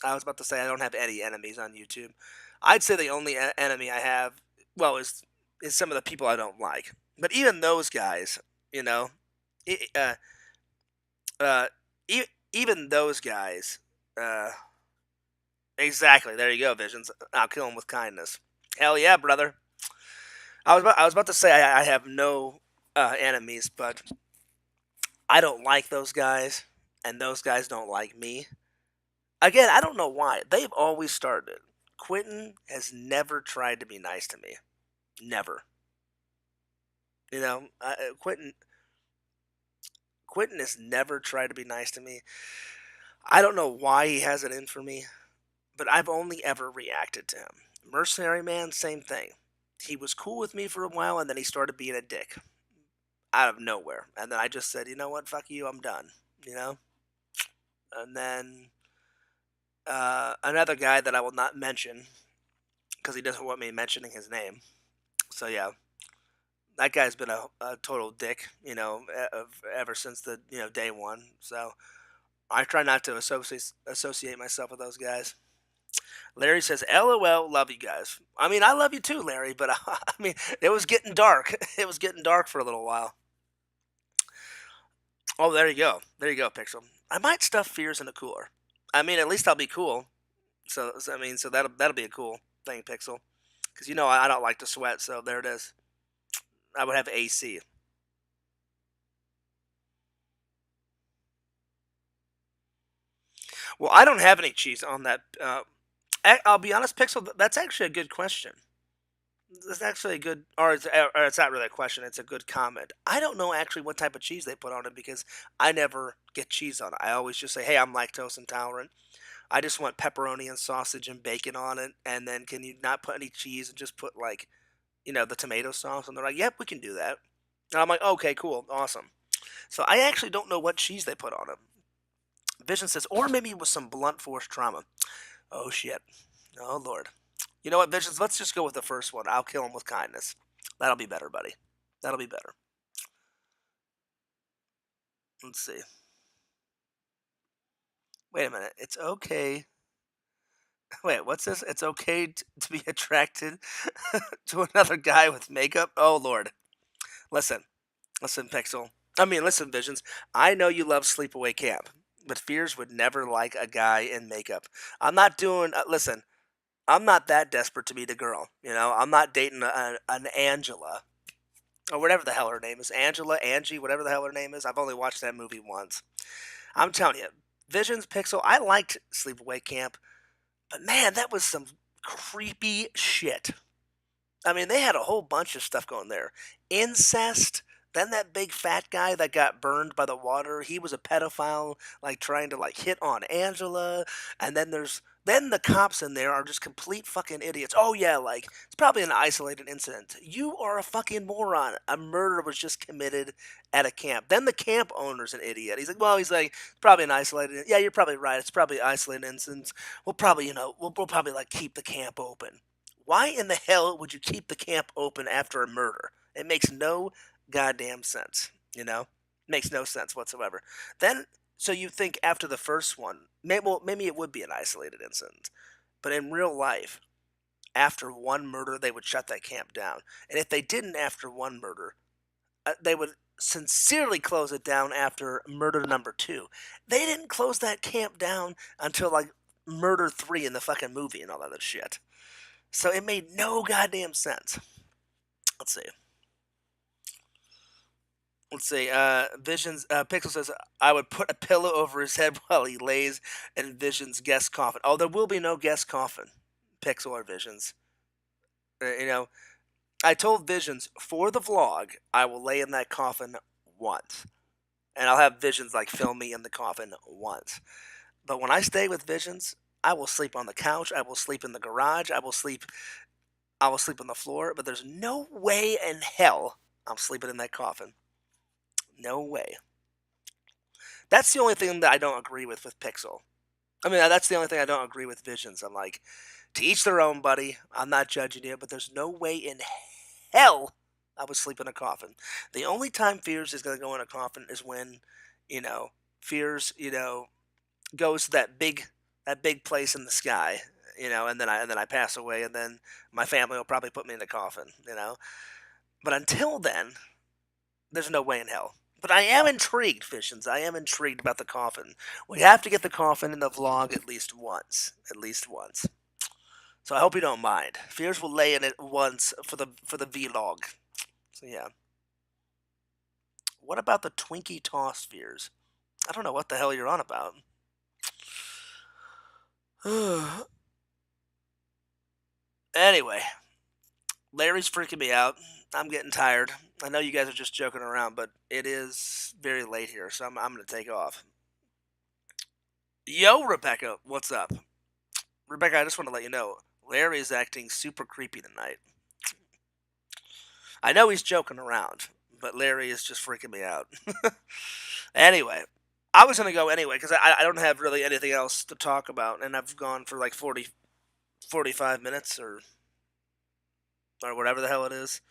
I was about to say I don't have any enemies on YouTube. I'd say the only enemy I have, well, is some of the people I don't like. But even those guys, you know, I- uh, even those guys, uh, exactly. There you go, Visions. I'll kill them with kindness. Hell yeah, brother. I was about to say I have no enemies, but I don't like those guys, and those guys don't like me. Again, I don't know why. They've always started. Quentin has never tried to be nice to me. Never. Quentin has never tried to be nice to me. I don't know why he has it in for me, but I've only ever reacted to him. Mercenary Man, same thing. He was cool with me for a while, and then he started being a dick out of nowhere. And then I just said, you know what, fuck you, I'm done. You know. And then another guy that I will not mention because he doesn't want me mentioning his name. So yeah, that guy's been a total dick, ever since the day one. So I try not to associate myself with those guys. Larry says, "LOL, love you guys." I mean, I love you too, Larry, but I mean, it was getting dark. It was getting dark for a little while. Oh, there you go. There you go, Pixel. I might stuff Fears in a cooler. I mean, at least I'll be cool. I mean, so that'll be a cool thing, Pixel. Because I don't like to sweat, so there it is. I would have AC. Well, I don't have any cheese on that. I'll be honest, Pixel. That's actually a good question. That's actually a good, or it's not really a question. It's a good comment. I don't know actually what type of cheese they put on it because I never get cheese on it. I always just say, "Hey, I'm lactose intolerant. I just want pepperoni and sausage and bacon on it." And then, can you not put any cheese and just put like, the tomato sauce? And they're like, "Yep, we can do that." And I'm like, "Okay, cool, awesome." So I actually don't know what cheese they put on it. Vision says, or maybe it was some blunt force trauma. Oh shit. Oh lord. You know what, Visions? Let's just go with the first one. I'll kill him with kindness. That'll be better, buddy. That'll be better. Let's see. Wait a minute. It's okay. Wait, what's this? It's okay to be attracted to another guy with makeup? Oh, Lord. Listen. Listen, Pixel. Listen, Visions. I know you love Sleepaway Camp, but Fears would never like a guy in makeup. I'm not doing. Listen, I'm not that desperate to meet a girl. I'm not dating an Angela or whatever the hell her name is. Angela, Angie, whatever the hell her name is. I've only watched that movie once. I'm telling you, Visions, Pixel. I liked Sleepaway Camp, but man, that was some creepy shit. They had a whole bunch of stuff going there. Incest. Then that big fat guy that got burned by the water, he was a pedophile, like trying to like hit on Angela. And then the cops in there are just complete fucking idiots. Oh yeah, like it's probably an isolated incident. You are a fucking moron. A murder was just committed at a camp. Then the camp owner's an idiot. He's like, it's probably an isolated. Yeah, you're probably right. It's probably isolated incidents. We'll probably, we'll probably like keep the camp open. Why in the hell would you keep the camp open after a murder? It makes no goddamn sense, Makes no sense whatsoever. Then, so you think after the first one, maybe it would be an isolated incident, but in real life, after one murder, they would shut that camp down. And if they didn't after one murder, they would sincerely close it down after murder number two. They didn't close that camp down until like murder three in the fucking movie and all that other shit. So it made no goddamn sense. Let's see. Let's see. Visions. Pixel says I would put a pillow over his head while he lays in Visions' guest coffin. Oh, there will be no guest coffin. Pixel or Visions. You know, I told Visions for the vlog I will lay in that coffin once, and I'll have Visions like film me in the coffin once. But when I stay with Visions, I will sleep on the couch. I will sleep in the garage. I will sleep on the floor. But there's no way in hell I'm sleeping in that coffin. No way. That's the only thing that I don't agree with Pixel. That's the only thing I don't agree with Visions. I'm like, to each their own, buddy. I'm not judging you, but there's no way in hell I would sleep in a coffin. The only time Fears is going to go in a coffin is when, you know, Fears, goes to that big place in the sky, and then I pass away, and then my family will probably put me in a coffin. But until then, there's no way in hell. But I am intrigued, Fishins. I am intrigued about the coffin. We have to get the coffin in the vlog at least once. At least once. So I hope you don't mind. Fears will lay in it once for the vlog. So yeah. What about the Twinkie toss, Fears? I don't know what the hell you're on about. Anyway, Larry's freaking me out. I'm getting tired. I know you guys are just joking around, but it is very late here, so I'm going to take off. Yo, Rebecca, what's up? Rebecca, I just want to let you know, Larry is acting super creepy tonight. I know he's joking around, but Larry is just freaking me out. Anyway, I was going to go anyway, because I don't have really anything else to talk about, and I've gone for like 45 minutes, or whatever the hell it is.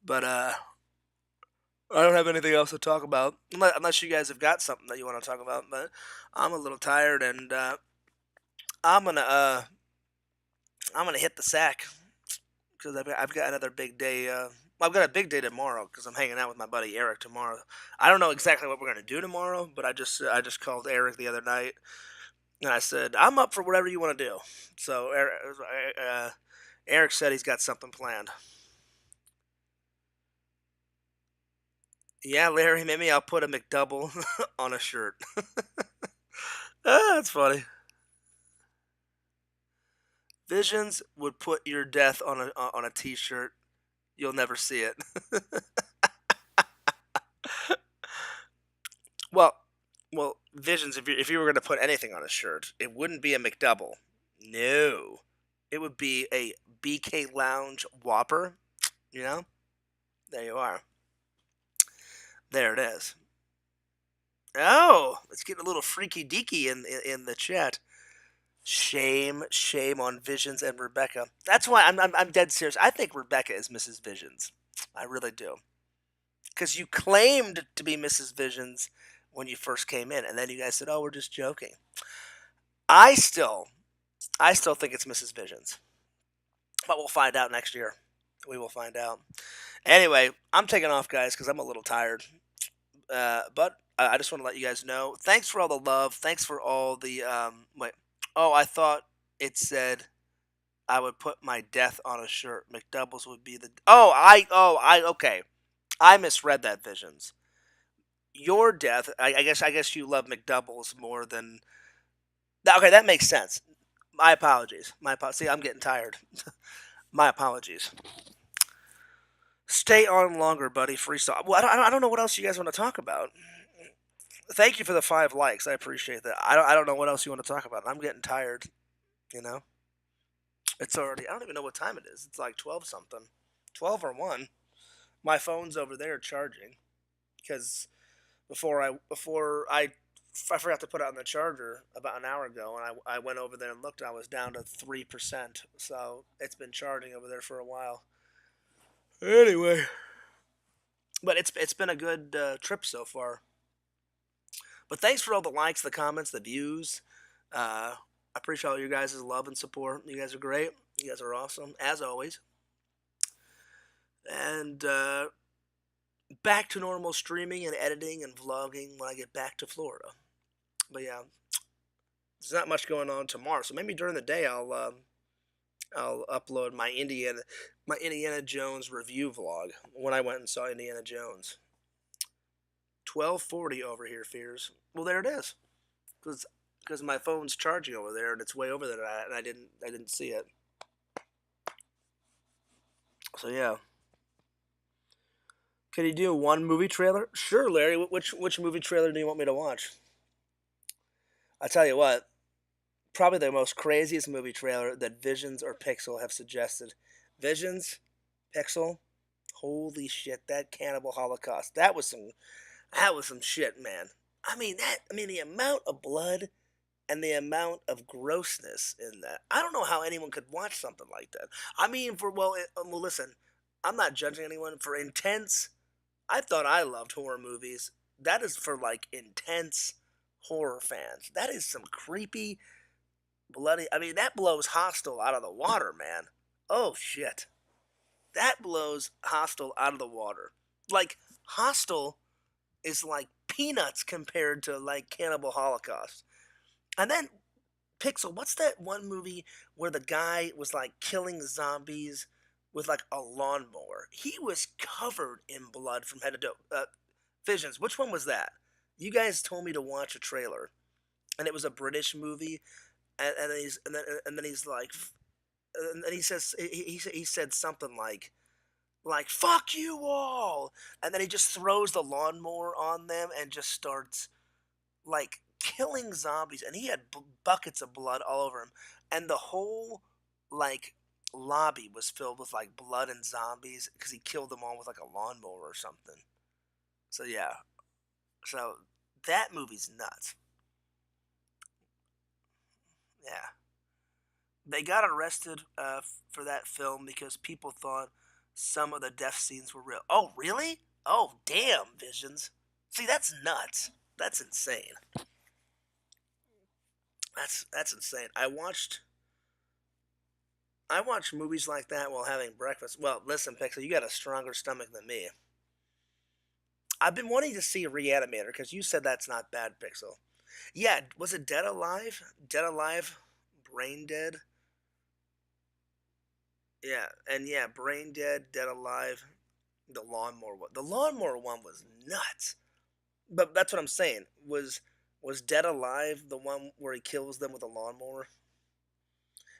But, I don't have anything else to talk about, unless you guys have got something that you want to talk about, but I'm a little tired, and, I'm gonna, uh, I'm gonna hit the sack because I've got another big day. I've got a big day tomorrow because I'm hanging out with my buddy Eric tomorrow. I don't know exactly what we're gonna do tomorrow, but I just called Eric the other night and I said I'm up for whatever you want to do. So Eric said he's got something planned. Yeah, Larry, maybe I'll put a McDouble on a shirt. Ah, that's funny. Visions would put your death on a T-shirt. You'll never see it. Well, well, Visions. If you were going to put anything on a shirt, it wouldn't be a McDouble. No, it would be a BK Lounge Whopper. You know, there you are. There it is. Oh, let's get a little freaky deaky in the chat. Shame, shame on Visions and Rebecca. That's why I'm dead serious. I think Rebecca is Mrs. Visions. I really do. Because you claimed to be Mrs. Visions when you first came in, and then you guys said, "Oh, we're just joking." I still, I still think it's Mrs. Visions, but we'll find out next year. We will find out. Anyway, I'm taking off, guys, because I'm a little tired. But I just want to let you guys know. Thanks for all the love. Thanks for all the wait. Oh, I thought it said I would put my death on a shirt. McDoubles would be the. Okay. I misread that, Visions. Your death. I guess you love McDoubles more than. Okay, that makes sense. My apologies. See, I'm getting tired. My apologies. Stay on longer, buddy. Freestyle. Well, I don't know what else you guys want to talk about. Thank you for the 5 likes. I appreciate that. I don't know what else you want to talk about. I'm getting tired. You know, it's already. I don't even know what time it is. It's like 12 something, 12 or 1. My phone's over there charging because before I forgot to put it on the charger about an hour ago, and I went over there and looked. And I was down to 3%, so it's been charging over there for a while. Anyway, but it's been a good trip so far. But thanks for all the likes, the comments, the views. I appreciate all you guys' love and support. You guys are great. You guys are awesome, as always. And back to normal streaming and editing and vlogging when I get back to Florida. But yeah, there's not much going on tomorrow, so maybe during the day I'll upload my Indiana Jones review vlog when I went and saw Indiana Jones. 12:40 over here, fears. Well, there it is, because my phone's charging over there and it's way over there, and I didn't see it. So yeah. Can you do one movie trailer? Sure, Larry. Which movie trailer do you want me to watch? I tell you what, probably the most craziest movie trailer that Visions or Pixel have suggested. Visions, Pixel, holy shit! That Cannibal Holocaust. That was some shit, man. I mean the amount of blood and the amount of grossness in that. I don't know how anyone could watch something like that. I mean, well, listen, I'm not judging anyone for intense. I thought I loved horror movies. That is for like intense horror fans. That is some creepy, bloody. I mean, that blows Hostel out of the water, man. Oh shit, that blows Hostel out of the water. Like Hostel is like peanuts compared to like Cannibal Holocaust. And then Pixel, what's that one movie where the guy was like killing zombies with like a lawnmower? He was covered in blood from head to toe. Visions, which one was that? You guys told me to watch a trailer, and it was a British movie, and then he's like, and then he says he said something like fuck you all, and then he just throws the lawnmower on them and just starts like killing zombies, and he had buckets of blood all over him, and the whole like lobby was filled with like blood and zombies because he killed them all with like a lawnmower or something. So yeah, so that movie's nuts. Yeah, they got arrested for that film because people thought some of the death scenes were real. Oh really? Oh damn, Visions. See, that's nuts. That's insane. That's insane. I watch movies like that while having breakfast. Well, listen, Pixel, you got a stronger stomach than me. I've been wanting to see Reanimator because you said that's not bad, Pixel. Yeah, was it Dead Alive? Dead Alive? Brain Dead? Yeah, and yeah, Brain Dead, Dead Alive, the lawnmower one. The lawnmower one was nuts. But that's what I'm saying. Was Dead Alive the one where he kills them with a lawnmower?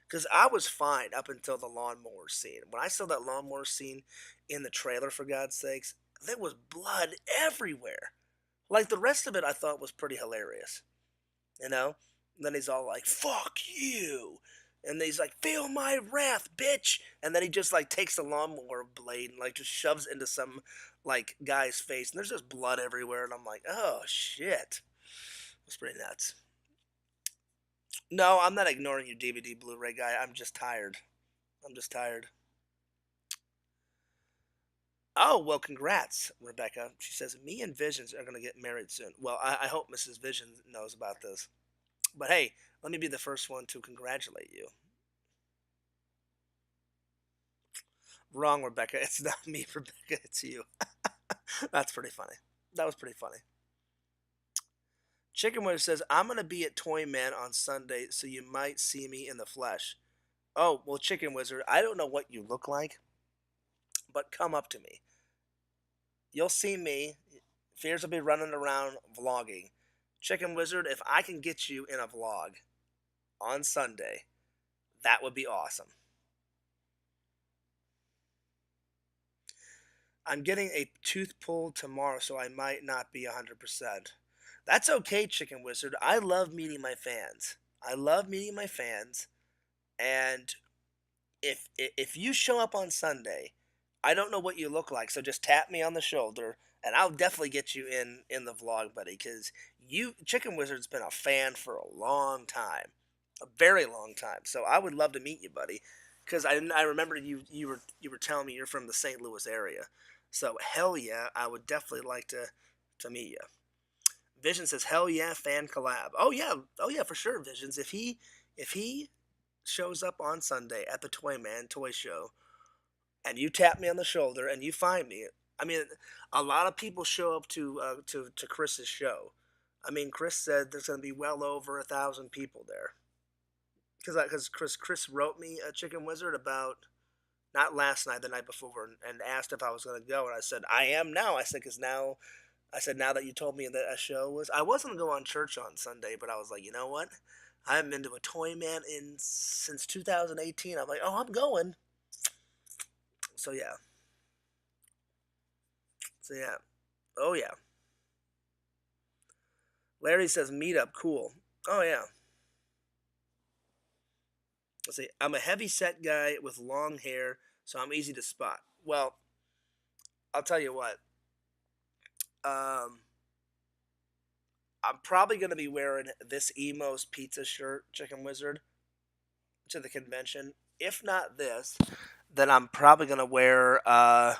Because I was fine up until the lawnmower scene. When I saw that lawnmower scene in the trailer, for God's sakes, there was blood everywhere. Like the rest of it, I thought was pretty hilarious. You know? And then he's all like, "Fuck you," and then he's like, "Feel my wrath, bitch," and then he just like takes the lawnmower blade and like just shoves it into some like guy's face, and there's just blood everywhere, and I'm like, "Oh shit." It's pretty nuts. No, I'm not ignoring you, DVD Blu-ray guy. I'm just tired. I'm just tired. Oh, well, congrats, Rebecca. She says, me and Visions are going to get married soon. Well, I hope Mrs. Visions knows about this. But hey, let me be the first one to congratulate you. Wrong, Rebecca. It's not me, Rebecca. It's you. That's pretty funny. That was pretty funny. Chicken Wing says, I'm going to be at Toy Man on Sunday, so you might see me in the flesh. Oh, well, Chicken Wizard, I don't know what you look like, but come up to me. You'll see me. Fears will be running around vlogging. Chicken Wizard, if I can get you in a vlog on Sunday, that would be awesome. I'm getting a tooth pulled tomorrow, so I might not be 100%. That's okay, Chicken Wizard. I love meeting my fans. I love meeting my fans, and if you show up on Sunday, I don't know what you look like, so just tap me on the shoulder, and I'll definitely get you in the vlog, buddy. Because you, Chicken Wizard's been a fan for a long time, a very long time. So I would love to meet you, buddy. Because I remember you were telling me you're from the St. Louis area, so hell yeah, I would definitely like to meet you. Vision says hell yeah, fan collab. Oh yeah, for sure, Visions. If he shows up on Sunday at the Toy Man Toy Show, and you tap me on the shoulder and you find me. I mean, a lot of people show up to Chris's show. I mean, Chris said there's going to be well over 1,000 people there because Chris wrote me a Chicken Wizard about not last night, the night before, and asked if I was going to go, and I said I am now. I said because now. I said, now that you told me that a show was, I wasn't going to go on church on Sunday, but I was like, you know what? I haven't been to a Toy Man since 2018. I'm like, oh, I'm going. So yeah. So yeah. Oh yeah. Larry says meetup, cool. Oh yeah. Let's see. I'm a heavy set guy with long hair, so I'm easy to spot. Well, I'll tell you what. Um, I'm probably gonna be wearing this Emo's Pizza shirt, Chicken Wizard, to the convention. If not this, then I'm probably gonna wear. I'm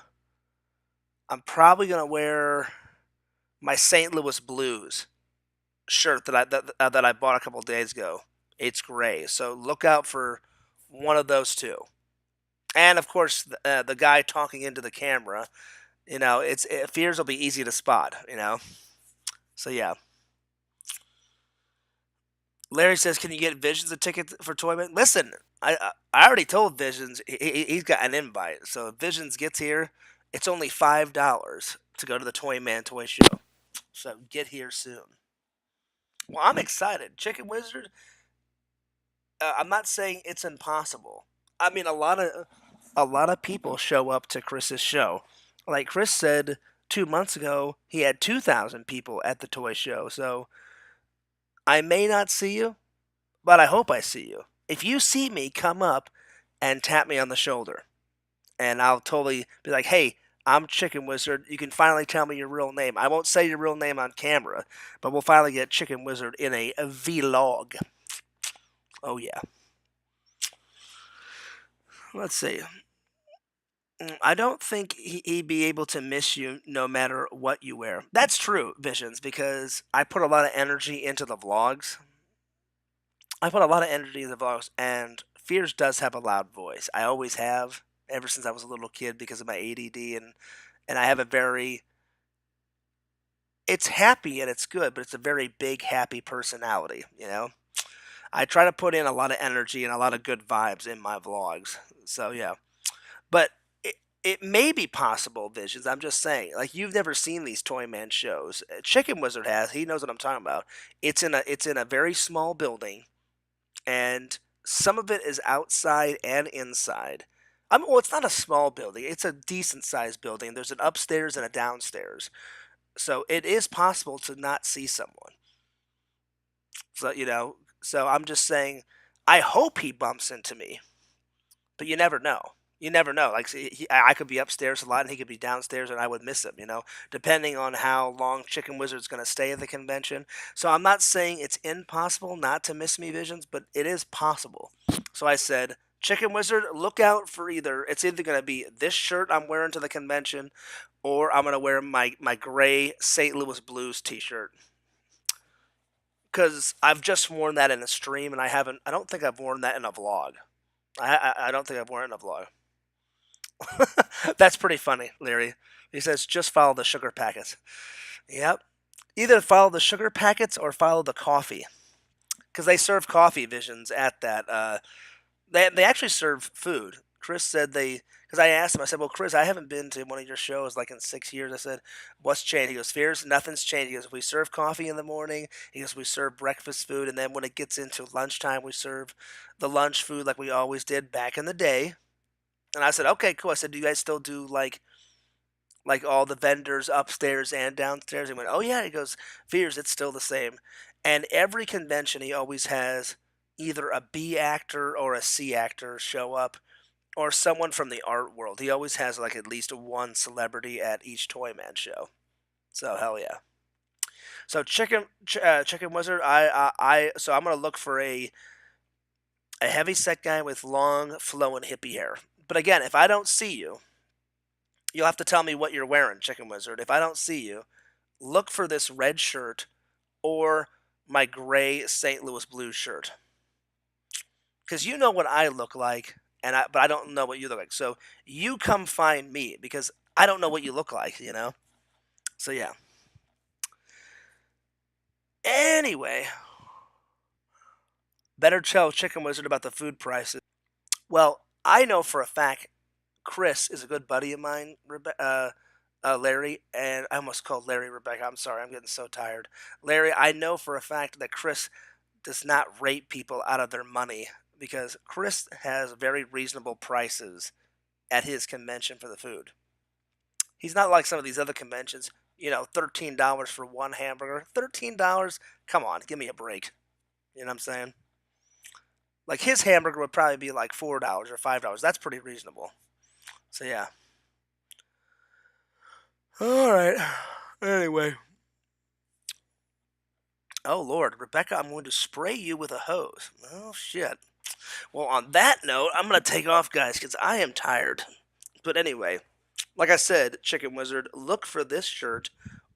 probably gonna wear my St. Louis Blues shirt that I bought a couple days ago. It's gray, so look out for one of those two. And of course, the guy talking into the camera. Fears will be easy to spot. So yeah. Larry says, "Can you get Visions a ticket for Toyman?" Listen, I already told Visions he's got an invite. So if Visions gets here, it's only $5 to go to the Toy Man Toy Show. So get here soon. Well, I'm excited. Chicken Wizard. I'm not saying it's impossible. I mean, a lot of people show up to Chris's show. Like Chris said 2 months ago, he had 2,000 people at the toy show. So I may not see you, but I hope I see you. If you see me, come up and tap me on the shoulder, and I'll totally be like, "Hey, I'm Chicken Wizard. You can finally tell me your real name. I won't say your real name on camera, but we'll finally get Chicken Wizard in a vlog." Oh yeah. Let's see. I don't think he'd be able to miss you no matter what you wear. That's true, Visions, because I put a lot of energy into the vlogs. I put a lot of energy in the vlogs, and Fears does have a loud voice. I always have, ever since I was a little kid, because of my ADD, and I have a very. It's happy and it's good, but it's a very big, happy personality. I try to put in a lot of energy and a lot of good vibes in my vlogs. So yeah, but it may be possible, Visions. I'm just saying, like you've never seen these Toy Man shows. Chicken Wizard has. He knows what I'm talking about. It's in a very small building, and some of it is outside and inside. Well, it's not a small building. It's a decent sized building. There's an upstairs and a downstairs, so it is possible to not see someone. So so I'm just saying, I hope he bumps into me. But you never know. You never know. Like I could be upstairs a lot, and he could be downstairs, and I would miss him. Depending on how long Chicken Wizard's going to stay at the convention. So I'm not saying it's impossible not to miss me, Visions, but it is possible. So I said, Chicken Wizard, look out for it's either going to be this shirt I'm wearing to the convention, or I'm going to wear my gray St. Louis Blues T-shirt. Because I've just worn that in a stream, and I don't think I've worn that in a vlog. I don't think I've worn it in a vlog. That's pretty funny, Larry. He says, just follow the sugar packets. Yep. Either follow the sugar packets or follow the coffee. Because they serve coffee, Visions, at that. They actually serve food. Chris said because I asked him, I said, well, Chris, I haven't been to one of your shows like in 6 years. I said, what's changed? He goes, Fears, nothing's changed. He goes, we serve coffee in the morning. He goes, we serve breakfast food. And then when it gets into lunchtime, we serve the lunch food like we always did back in the day. And I said, okay, cool. I said, do you guys still do like all the vendors upstairs and downstairs? He went, oh yeah. He goes, Fears, it's still the same. And every convention, he always has either a B actor or a C actor show up, or someone from the art world. He always has like at least one celebrity at each Toy Man show. So hell yeah. So Chicken Wizard, so I'm gonna look for a heavy set guy with long flowing hippie hair. But again, if I don't see you, you'll have to tell me what you're wearing, Chicken Wizard. If I don't see you, look for this red shirt or my gray St. Louis Blues shirt. Because you know what I look like, but I don't know what you look like. So you come find me because I don't know what you look like. So yeah. Anyway, better tell Chicken Wizard about the food prices. Well, I know for a fact Chris is a good buddy of mine, Larry, and I almost called Larry Rebecca. I'm sorry, I'm getting so tired. Larry, I know for a fact that Chris does not rate people out of their money because Chris has very reasonable prices at his convention for the food. He's not like some of these other conventions, $13 for one hamburger. $13? Come on, give me a break. You know what I'm saying? Like his hamburger would probably be like $4 or $5. That's pretty reasonable. So yeah. All right. Anyway. Oh Lord, Rebecca, I'm going to spray you with a hose. Oh shit. Well, on that note, I'm going to take off, guys, because I am tired. But anyway, like I said, Chicken Wizard, look for this shirt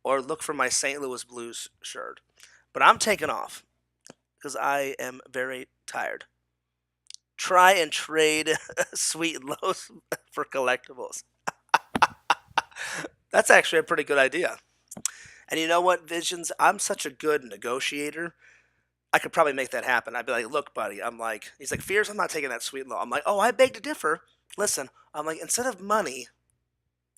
or look for my St. Louis Blues shirt. But I'm taking off because I am very tired. Try and trade sweet and lows for collectibles. That's actually a pretty good idea. And you know what, Visions? I'm such a good negotiator. I could probably make that happen. I'd be like, look, buddy. He's like, Fears, I'm not taking that sweet and low. I'm like, oh, I beg to differ. Listen, I'm like, instead of money,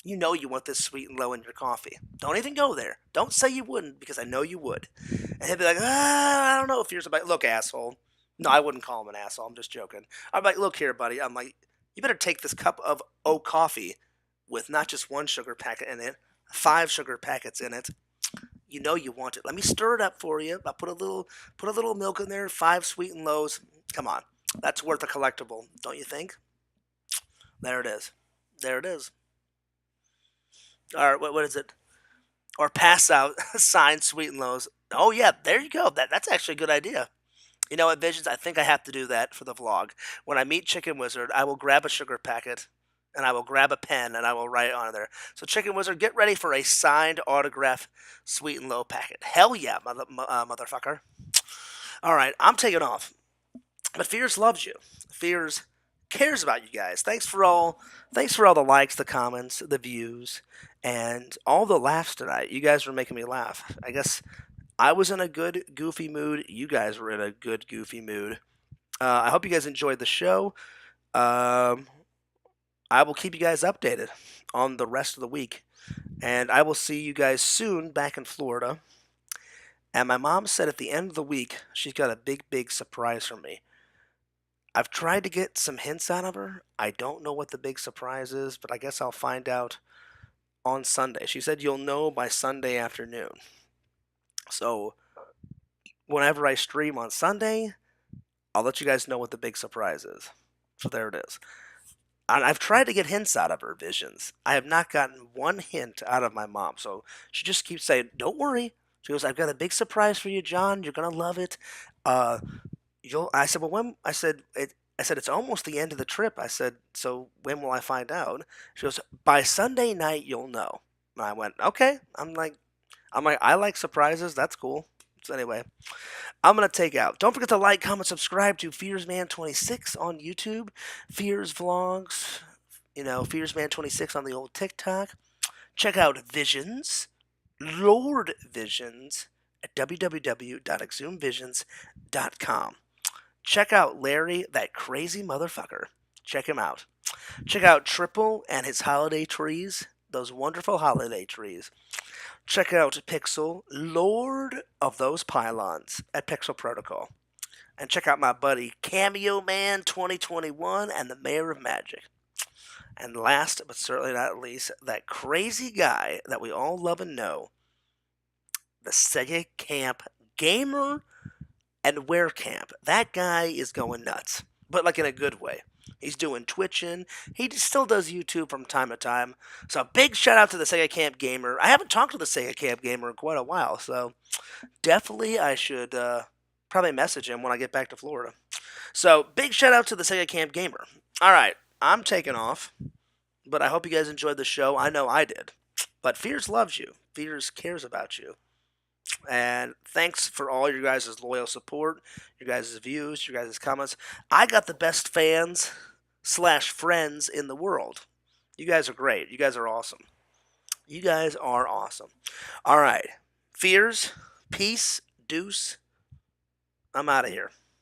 you know you want this sweet and low in your coffee. Don't even go there. Don't say you wouldn't because I know you would. And he'd be like, I don't know if Fears. I'm like, look, asshole. No, I wouldn't call him an asshole. I'm just joking. I'm like, look here, buddy. I'm like, you better take this cup of coffee with not just one sugar packet in it, 5 sugar packets in it. You know you want it. Let me stir it up for you. I'll put a little milk in there, 5 sweet and lows. Come on. That's worth a collectible, don't you think? There it is. There it is. All right, what is it? Or pass out signed sweet and lows. Oh yeah, there you go. That's actually a good idea. You know what, Visions? I think I have to do that for the vlog. When I meet Chicken Wizard, I will grab a sugar packet and I will grab a pen and I will write on there. So Chicken Wizard, get ready for a signed autograph sweet and low packet. Hell yeah, motherfucker. All right, I'm taking off. But Fears loves you. Fears cares about you guys. Thanks for all the likes, the comments, the views, and all the laughs tonight. You guys were making me laugh. I guess I was in a good goofy mood. You guys were in a good goofy mood. I hope you guys enjoyed the show. Um, I will keep you guys updated on the rest of the week. And I will see you guys soon back in Florida. And my mom said at the end of the week, she's got a big, big surprise for me. I've tried to get some hints out of her. I don't know what the big surprise is, but I guess I'll find out on Sunday. She said you'll know by Sunday afternoon. So whenever I stream on Sunday, I'll let you guys know what the big surprise is. So there it is. And I've tried to get hints out of her visions. I have not gotten one hint out of my mom. So she just keeps saying, "Don't worry." She goes, "I've got a big surprise for you, John. You're gonna love it." Uh, you'll. I said, "Well, when?" I said, I said it's almost the end of the trip. I said, "So when will I find out?" She goes, "By Sunday night, you'll know." And I went, "Okay." I'm like, I like surprises. That's cool. So anyway, I'm gonna take out. Don't forget to like, comment, subscribe to FearsMan26 on YouTube, Fears Vlogs, FearsMan26 on the old TikTok. Check out Visions, Lord Visions at www.exhumvisions.com. Check out Larry, that crazy motherfucker. Check him out. Check out Triple and his holiday trees, those wonderful holiday trees. Check out Pixel, Lord of those pylons at Pixel Protocol. And check out my buddy Cameo Man 2021 and the Mayor of Magic. And last but certainly not least, that crazy guy that we all love and know, the Sega Camp Gamer and Wear Camp. That guy is going nuts, but like in a good way. He's doing twitching. He still does YouTube from time to time. So big shout out to the Sega Camp Gamer. I haven't talked to the Sega Camp Gamer in quite a while, so definitely I should probably message him when I get back to Florida. So big shout out to the Sega Camp Gamer. All right, I'm taking off, but I hope you guys enjoyed the show. I know I did. But Fears loves you. Fears cares about you. And thanks for all your guys' loyal support, your guys' views, your guys' comments. I got the best fans slash friends in the world. You guys are great. You guys are awesome. You guys are awesome. All right. Fears, peace, deuce. I'm out of here.